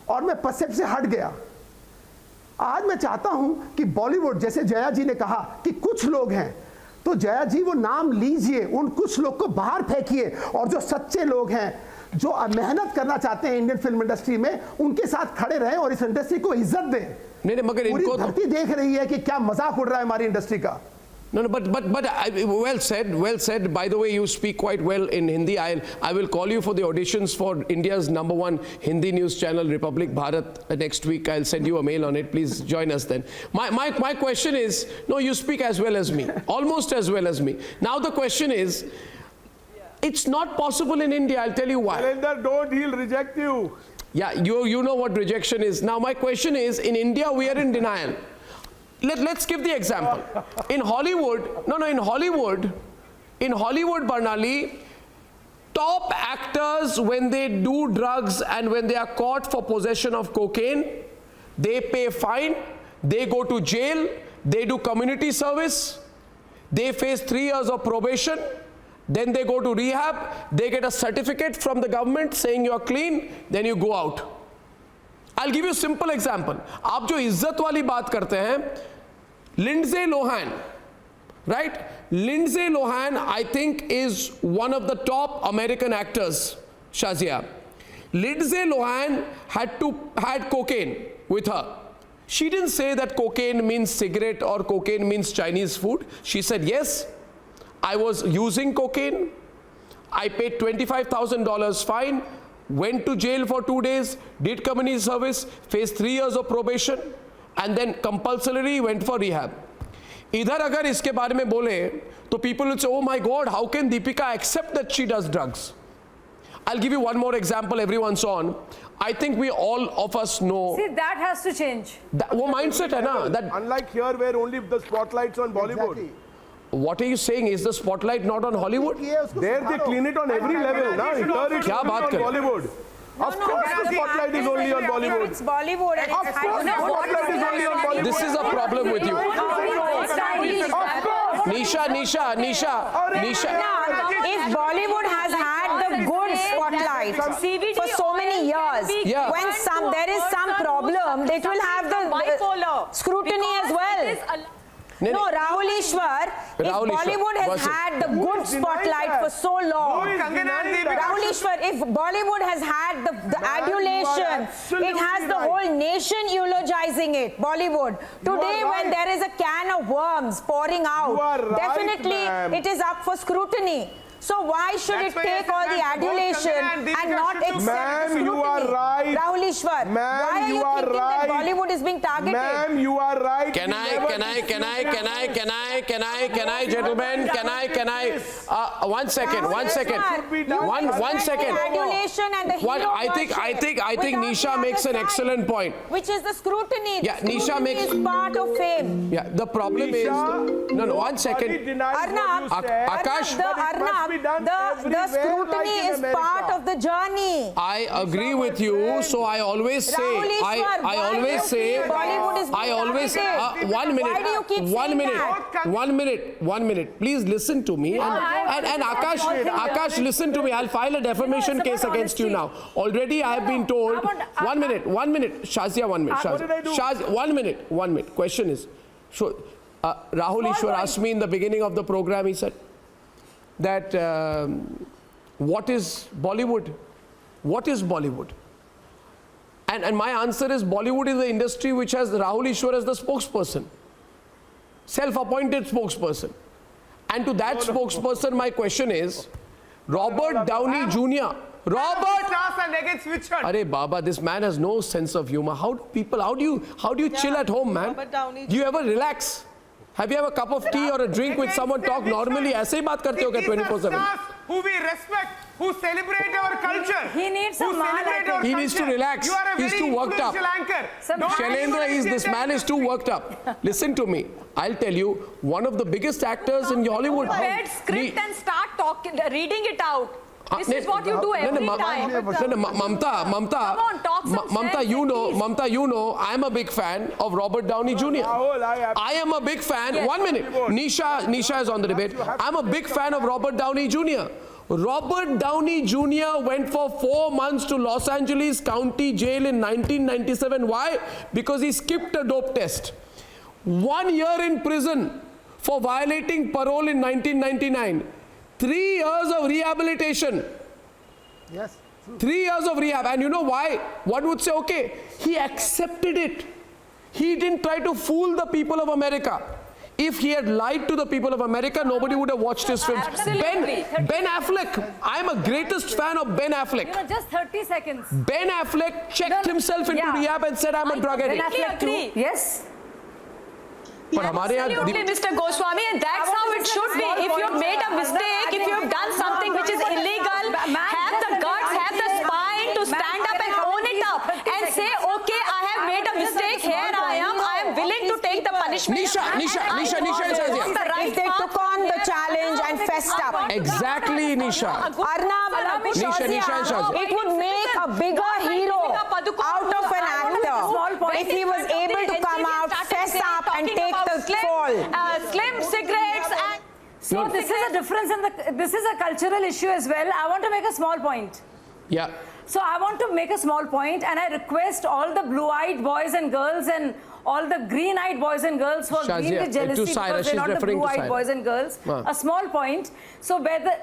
[SPEAKER 6] और मैं परसेप्ट से हट गया। आज मैं चाहता हूं कि बॉलीवुड, जैसे जया जी ने कहा कि कुछ लोग हैं, तो जया जी वो नाम लीजिए, उन कुछ लोग को बाहर फेंकिए और जो सच्चे लोग हैं, जो मेहनत करना चाहते हैं इंडियन फिल्म इंडस्ट्री में, उनके साथ खड़े रहें और इस इंडस्ट्री को इज्जत दें।
[SPEAKER 1] नहीं, मगर इनको
[SPEAKER 6] धरती देख रही है कि क्या मजाक उड़ रहा है हमारी इंडस्ट्री का।
[SPEAKER 1] No, but well said, well said. By the way, you speak quite well in Hindi. I will call you for the auditions for India's #1 Hindi news channel, Republic Bharat, next week. I'll send you a mail on it. Please join us then. My question is, no, you speak as well as me, almost as well as me. Now the question is, it's not possible in India. I'll tell you why.
[SPEAKER 2] Don't, he'll reject you.
[SPEAKER 1] Yeah, you know what rejection is. Now my question is, in India we are in denial. Let's give the example. In Hollywood, in Hollywood, Barnali, top actors, when they do drugs and when they are caught for possession of cocaine, they pay fine, they go to jail, they do community service, they face 3 years of probation, then they go to rehab, they get a certificate from the government saying you are clean, then you go out. I'll give you a simple example. आप जो इज्जत वाली बात करते हैं, Lindsay Lohan, right? Lindsay Lohan, I think, is one of the top American actors, Shazia. Lindsay Lohan had cocaine with her. She didn't say that cocaine means cigarette or cocaine means Chinese food. She said, yes, I was using cocaine. I paid $25,000 fine. Went to jail for 2 days, did community service, faced 3 years of probation, and then compulsorily went for rehab. Idhar agar iske baare mein bole, to people will say, oh my God, how can Deepika accept that she does drugs? I'll give you one more example everyone's on. I think we all of us know.
[SPEAKER 3] See, that has to change.
[SPEAKER 1] Wo mindset hai na. That
[SPEAKER 2] unlike here where only the spotlight's on Bollywood.
[SPEAKER 6] Exactly.
[SPEAKER 1] What are you saying? Is the spotlight not on Hollywood?
[SPEAKER 2] There they clean it on every level. Now here it's
[SPEAKER 1] Kya
[SPEAKER 2] only
[SPEAKER 1] baat
[SPEAKER 2] on
[SPEAKER 1] kar?
[SPEAKER 2] Bollywood. Of course the spotlight is only on Bollywood.
[SPEAKER 5] It's Bollywood. And
[SPEAKER 2] Of course the spotlight is only on Bollywood.
[SPEAKER 1] This is a problem with you. Nisha.
[SPEAKER 5] If Bollywood has had the good spotlight for so many years, when there is some problem, it will have the scrutiny as well. No, Rahul Ishwar, if Bollywood has had the good spotlight for so long, Rahul Ishwar, if Bollywood has had the adulation, it has the whole nation eulogizing it, Bollywood. Today, when there is a can of worms pouring out, definitely it is up for scrutiny. So why should it take all the adulation and not accept the scrutiny?
[SPEAKER 2] You are right.
[SPEAKER 5] Rahul Ishwar, why are you thinking that Bollywood is being targeted?
[SPEAKER 2] Ma'am, you are right.
[SPEAKER 1] Can I, gentlemen, can I, 1 second.
[SPEAKER 5] One second.
[SPEAKER 1] I think Nisha makes an excellent point.
[SPEAKER 5] Which is the scrutiny.
[SPEAKER 1] Yeah, Nisha makes
[SPEAKER 5] is part of fame.
[SPEAKER 1] Yeah, the problem is, no, 1 second.
[SPEAKER 5] Arnab,
[SPEAKER 1] Akash,
[SPEAKER 5] the scrutiny is part of the journey.
[SPEAKER 1] I agree with you, so I always say, one minute, please listen to me. And Akash, listen to me. I'll file a defamation case against you now. Already I have been told, 1 minute, Shazia, 1 minute, Shazia, 1 minute. Question is, so Rahul Ishwar asked me in the beginning of the program, he said, that what is Bollywood? What is Bollywood? And my answer is Bollywood is the industry which has Rahul Ishwar as the spokesperson, self-appointed spokesperson. And to that spokesperson, my question is, Robert Downey Jr. Arey Baba, this man has no sense of humor. How do you chill at home, man? Do you ever relax? Have you ever a cup of tea or a drink with someone, talk normally? ऐसे ही बात करते हो क्या 24/7?
[SPEAKER 2] Who we respect, who celebrate our culture.
[SPEAKER 3] He needs a man.
[SPEAKER 1] He needs to relax. He's too worked up. Shailendra, this man is too worked up. Listen to me. I'll tell you, one of the biggest actors in Hollywood.
[SPEAKER 7] Read script and start reading it out. This is what you do every time.
[SPEAKER 1] Mamta, you know, I'm a big fan of Robert Downey Jr. I am a big fan. 1 minute. Nisha is on the debate. I'm a big fan of Robert Downey Jr. Robert Downey Jr. went for 4 months to Los Angeles County Jail in 1997. Why? Because he skipped a dope test. 1 year in prison for violating parole in 1999. 3 years of rehabilitation.
[SPEAKER 6] Yes.
[SPEAKER 1] 3 years of rehab. And you know why? One would say, okay, he accepted it. He didn't try to fool the people of America. If he had lied to the people of America, nobody would have watched his films. Ben Affleck, I'm a greatest fan of Ben Affleck.
[SPEAKER 3] You know, just 30 seconds.
[SPEAKER 1] Ben Affleck checked himself into rehab and said, I'm a drug addict.
[SPEAKER 3] Ben Affleck too. Yes.
[SPEAKER 1] But
[SPEAKER 7] Absolutely, Mr. Goswami, and that's how it should be. If you've made a mistake, if you've done something which is illegal, have the guts, have the spine to stand up and own it up and say, okay, I have made a mistake, here I am willing to take the punishment.
[SPEAKER 1] Nisha and Shazia.
[SPEAKER 5] If they took on the challenge and fessed up.
[SPEAKER 1] Exactly, Nisha.
[SPEAKER 5] Arnab,
[SPEAKER 1] Nisha and Shazia.
[SPEAKER 5] it would make a bigger hero out of an actor if he was able to come out, fess up and take the fall.
[SPEAKER 7] Slim cigarettes and...
[SPEAKER 3] So this is a difference in the, this is a cultural issue as well. I want to make a small point.
[SPEAKER 1] Yeah.
[SPEAKER 3] So I want to make a small point, and I request all the blue-eyed boys and girls and all the green-eyed boys and girls who are green with jealousy because they're not the blue-eyed boys and girls. A small point. So where the...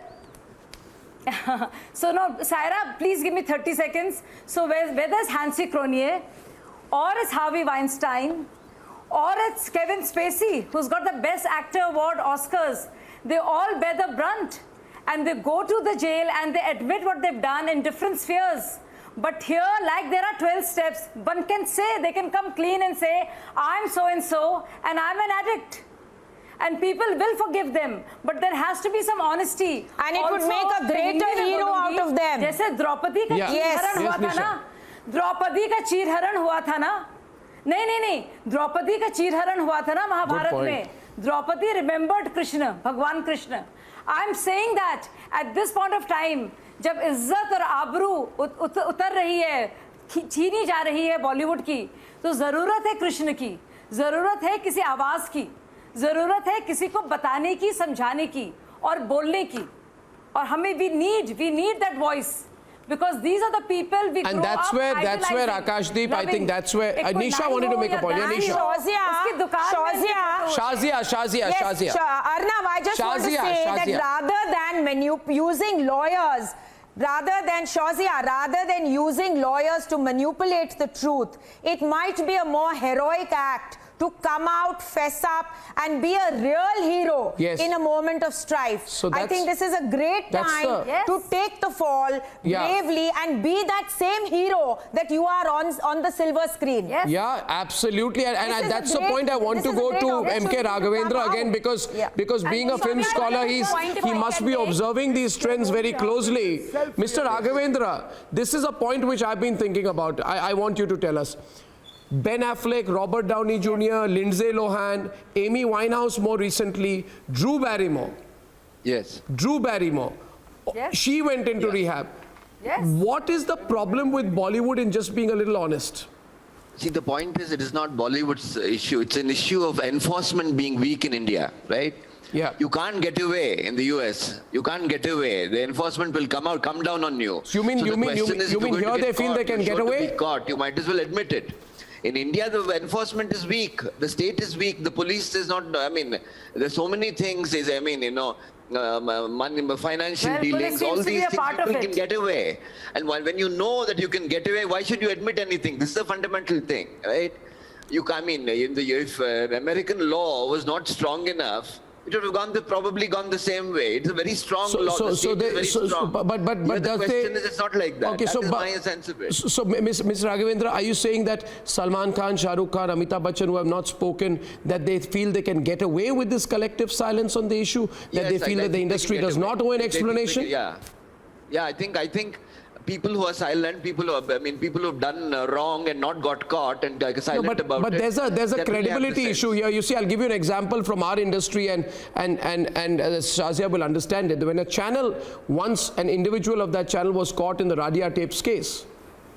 [SPEAKER 3] so now, Saira, please give me 30 seconds. So whether it's Hansi Cronier, or it's Harvey Weinstein, or it's Kevin Spacey, who's got the Best Actor Award Oscars, they all bear the brunt. And they go to the jail and they admit what they've done in different spheres. But here, like there are 12 steps, one can say, they can come clean and say, I'm so-and-so and I'm an addict. And people will forgive them. But there has to be some honesty.
[SPEAKER 5] And it would make a greater hero out of them.
[SPEAKER 3] जैसे द्रौपदी का चीरहरण हुआ था ना, द्रौपदी का चीरहरण हुआ था ना, नहीं, द्रौपदी का चीरहरण हुआ था ना महाभारत में. द्रौपदी remembered Krishna, भगवान Krishna. I'm saying that at this point of time, जब इज्जत और आबरू उतर रही है, छीनी जा रही है बॉलीवुड की, तो जरूरत है कृष्ण की, जरूरत है किसी आवाज की, जरूरत है किसी को बताने की, समझाने की और बोलने की. और हमें we need that voice. Because these are the people we grow up idolizing.
[SPEAKER 1] And that's where Akashdeep, I think that's where Nisha wanted to make a point. Shazia.
[SPEAKER 5] Yes, Arnab, I just want to say that rather than using lawyers, rather than using lawyers to manipulate the truth, it might be a more heroic act to come out, fess up, and be a real hero in a moment of strife. So I think this is a great time to take the fall bravely and be that same hero that you are on the silver screen.
[SPEAKER 3] Yes.
[SPEAKER 1] Yeah, absolutely. And that's the point I want to go to MK Raghavendra again, because being a film scholar, he must be observing these trends very closely. Mr. Raghavendra, this is a point which I've been thinking about. I want you to tell us. Ben Affleck, Robert Downey Jr., Lindsay Lohan, Amy Winehouse more recently, Drew Barrymore.
[SPEAKER 10] Yes.
[SPEAKER 1] Drew Barrymore.
[SPEAKER 3] Yes.
[SPEAKER 1] She went into rehab.
[SPEAKER 3] Yes.
[SPEAKER 1] What is the problem with Bollywood in just being a little honest?
[SPEAKER 10] See, the point is, it is not Bollywood's issue. It's an issue of enforcement being weak in India, right?
[SPEAKER 1] Yeah.
[SPEAKER 10] You can't get away in the US. You can't get away. The enforcement will come down on you.
[SPEAKER 1] So you mean here they feel they can get away?
[SPEAKER 10] Caught, you might as well admit it. In India, the enforcement is weak. The state is weak. The police is not. I mean, there's so many things. Money, financial dealings, all these things people can get away. And when you know that you can get away, why should you admit anything? This is a fundamental thing, right? If American law was not strong enough, it would have probably gone the same way. It's a very strong law. But
[SPEAKER 1] the
[SPEAKER 10] question is, it's not like that.
[SPEAKER 1] Okay,
[SPEAKER 10] that is my sense of it.
[SPEAKER 1] So, Ms. Raghavendra, are you saying that Salman Khan, Shah Rukh Khan, Amitabh Bachchan, who have not spoken, that they feel they can get away with this collective silence on the issue? That they feel that the industry does not owe an explanation?
[SPEAKER 10] Yeah, I think people who are silent, people who have done wrong and not got caught and silent about it.
[SPEAKER 1] But there's a credibility issue here. You see, I'll give you an example from our industry, and Shazia will understand it. When a channel, once an individual of that channel was caught in the Radia tapes case.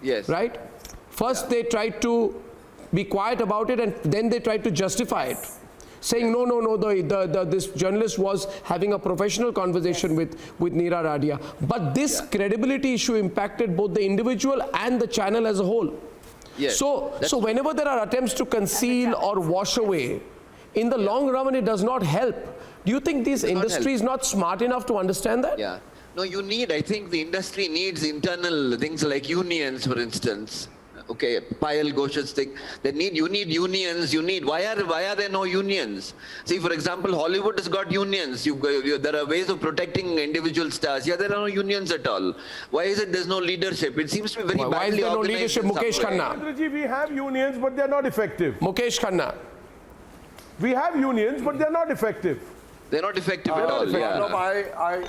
[SPEAKER 10] Yes.
[SPEAKER 1] Right? First they tried to be quiet about it, and then they tried to justify it. saying no, this journalist was having a professional conversation with Neera Radia. But this credibility issue impacted both the individual and the channel as a whole.
[SPEAKER 10] Yes,
[SPEAKER 1] so whenever there are attempts to conceal or wash away, in the long run it does not help. Do you think this industry is not smart enough to understand that?
[SPEAKER 10] Yeah. No, I think the industry needs internal things like unions, for instance. Okay, Payal Ghosh's thing. You need unions. Why are there no unions? See, for example, Hollywood has got unions. There are ways of protecting individual stars. Yeah, there are no unions at all. Why is it there's no leadership? It seems to be very
[SPEAKER 1] why is
[SPEAKER 10] badly
[SPEAKER 1] there no
[SPEAKER 10] organized.
[SPEAKER 1] leadership? Mukesh Khanna.
[SPEAKER 2] We have unions, but they're not effective.
[SPEAKER 1] Mukesh Khanna.
[SPEAKER 2] We have unions, but they're not effective.
[SPEAKER 10] They're not effective at all. Yeah.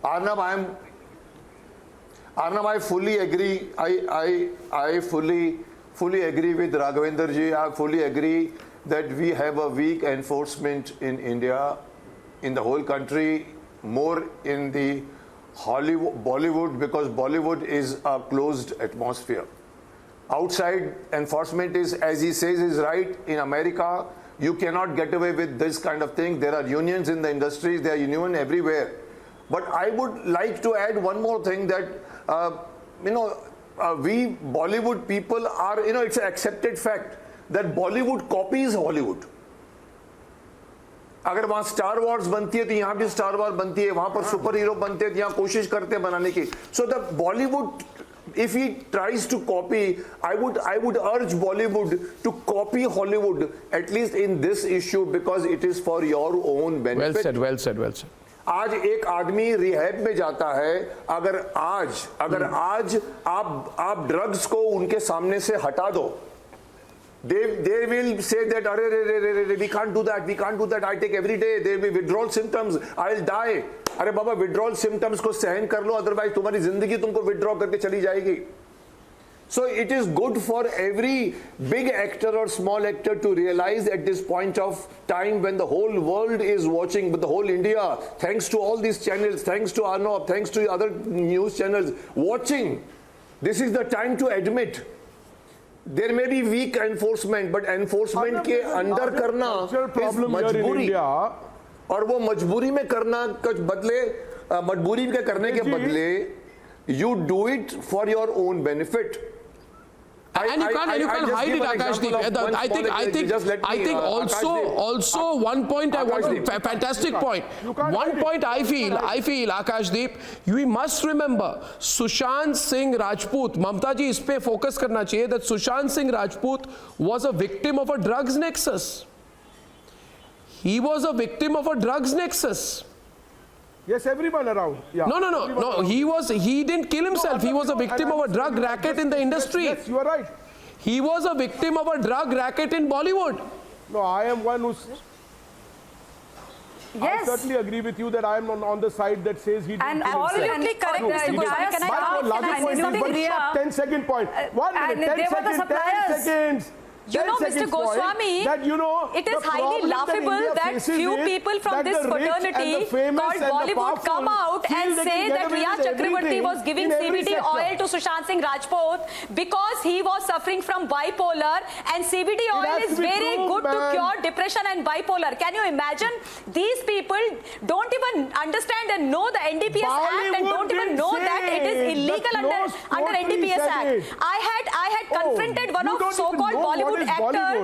[SPEAKER 4] Arnab, I fully agree. I fully agree with Raghavendra ji. I fully agree that we have a weak enforcement in India, in the whole country, more in the Bollywood, because Bollywood is a closed atmosphere. Outside enforcement is, as he says, is right. In America, you cannot get away with this kind of thing. There are unions in the industry. There are unions everywhere. But I would like to add one more thing that, we Bollywood people are, it's an accepted fact that Bollywood copies Hollywood. अगर वहाँ star Wars बनती है तो यहाँ भी star war बनती है, वहाँ पर सुपर हीरो बनते हैं तो यहाँ कोशिश करते हैं बनाने की. So the Bollywood, if he tries to copy, I would urge Bollywood to copy Hollywood, at least in this issue, because it is for your own benefit.
[SPEAKER 1] Well said.
[SPEAKER 4] आज एक आदमी रिहैब में जाता है, अगर आज आप ड्रग्स को उनके सामने से हटा दो, they will say that we can't do that, I take every day, there will be withdrawal symptoms, I'll die. अरे बाबा, withdrawal symptoms को सहन कर लो, otherwise तुम्हारी जिंदगी तुमको withdraw करके चली जाएगी. So it is good for every big actor or small actor to realize at this point of time, when the whole world is watching, but the whole India, thanks to all these channels, thanks to Arnab, thanks to other news channels watching, this is the time to admit there may be weak enforcement, but enforcement के अंदर करना is मजबूरी, और वो मजबूरी में करना कुछ बदले, मजबूरी के करने के बदले you do it for your own benefit.
[SPEAKER 1] And you can't hide it, Akashdeep. I think also one point I want to, fantastic point. One point I feel, Akashdeep, we must remember Sushant Singh Rajput. Mamta ji, is pe focus karna chahiye that Sushant Singh Rajput was a victim of a drugs nexus. He was a victim of a drugs nexus.
[SPEAKER 2] Yes, everyone around. Yeah.
[SPEAKER 1] No. He didn't kill himself. He was a victim of a drug racket in the industry.
[SPEAKER 2] Yes, you are right.
[SPEAKER 1] He was a victim of a drug racket in Bollywood.
[SPEAKER 2] No, I am one who's...
[SPEAKER 3] Yes.
[SPEAKER 2] I certainly agree with you that I am on the side that says he didn't kill himself.
[SPEAKER 3] Absolutely correct, Mr. Goswami. Can I ask?
[SPEAKER 2] 10 second point. 1 minute, 10 seconds.
[SPEAKER 7] Mr. Goswami, it is highly laughable that few people from this fraternity called Bollywood come out and say that Riya Chakraborty was giving CBD oil to Sushant Singh Rajput because he was suffering from bipolar, and CBD oil is very good to cure depression and bipolar. Can you imagine? These people don't even understand and know the NDPS Act and don't even know that it is illegal under NDPS Act. I had confronted one of so-called Bollywood actor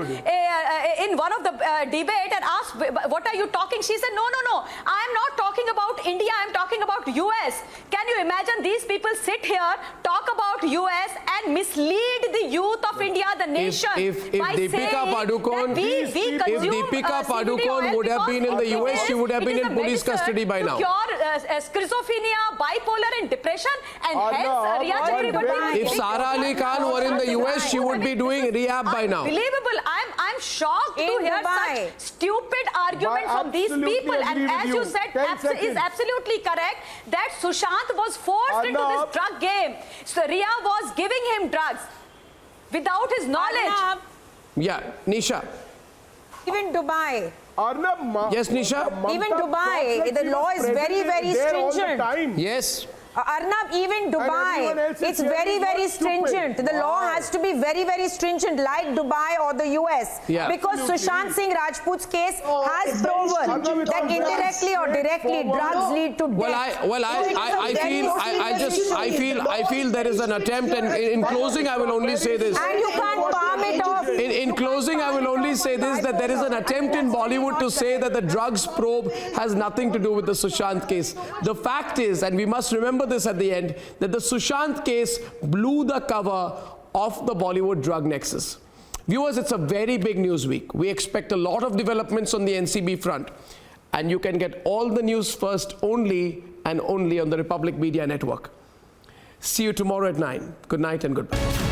[SPEAKER 7] in one of the debate and asked, what are you talking? She said, no, I am not talking about India, I am talking about US. Can you imagine these people sit here, talk about US and mislead the youth of India, the nation,
[SPEAKER 1] if
[SPEAKER 7] by
[SPEAKER 1] Deepika Padukone,
[SPEAKER 7] if
[SPEAKER 1] Deepika Padukone would have been in the US, she would have been in police custody by now.
[SPEAKER 7] To cure schizophrenia, bipolar and depression, and hence Riya Chakraborty.
[SPEAKER 1] If Sara Ali Khan were in the US, she would be doing rehab by now.
[SPEAKER 7] Unbelievable. I'm shocked to hear such stupid argument from these people. And as you said, is absolutely correct that Sushant was forced into this drug game. So Riya was giving him drugs without his knowledge.
[SPEAKER 1] Yeah, Nisha.
[SPEAKER 5] Even Dubai.
[SPEAKER 2] Arnab,
[SPEAKER 1] yes, Nisha.
[SPEAKER 5] Even Dubai, the law is very, very stringent.
[SPEAKER 1] Yes.
[SPEAKER 5] Arnab, even Dubai, it's very, very stringent. The law has to be very, very stringent, like Dubai or the US.
[SPEAKER 1] Yeah.
[SPEAKER 5] Because Sushant Singh Rajput's case has proven that indirectly or directly drugs lead to death.
[SPEAKER 1] I feel there is an attempt, and in closing I will only say this.
[SPEAKER 5] And you can't palm it off.
[SPEAKER 1] In closing, I will only say this, that there is an attempt in Bollywood to say that the drugs probe has nothing to do with the Sushant case. The fact is, and we must remember this at the end, that the Sushant case blew the cover of the Bollywood drug nexus. Viewers, it's a very big news week. We expect a lot of developments on the NCB front, and you can get all the news first only and only on the Republic Media Network. See you tomorrow at 9. Good night and goodbye.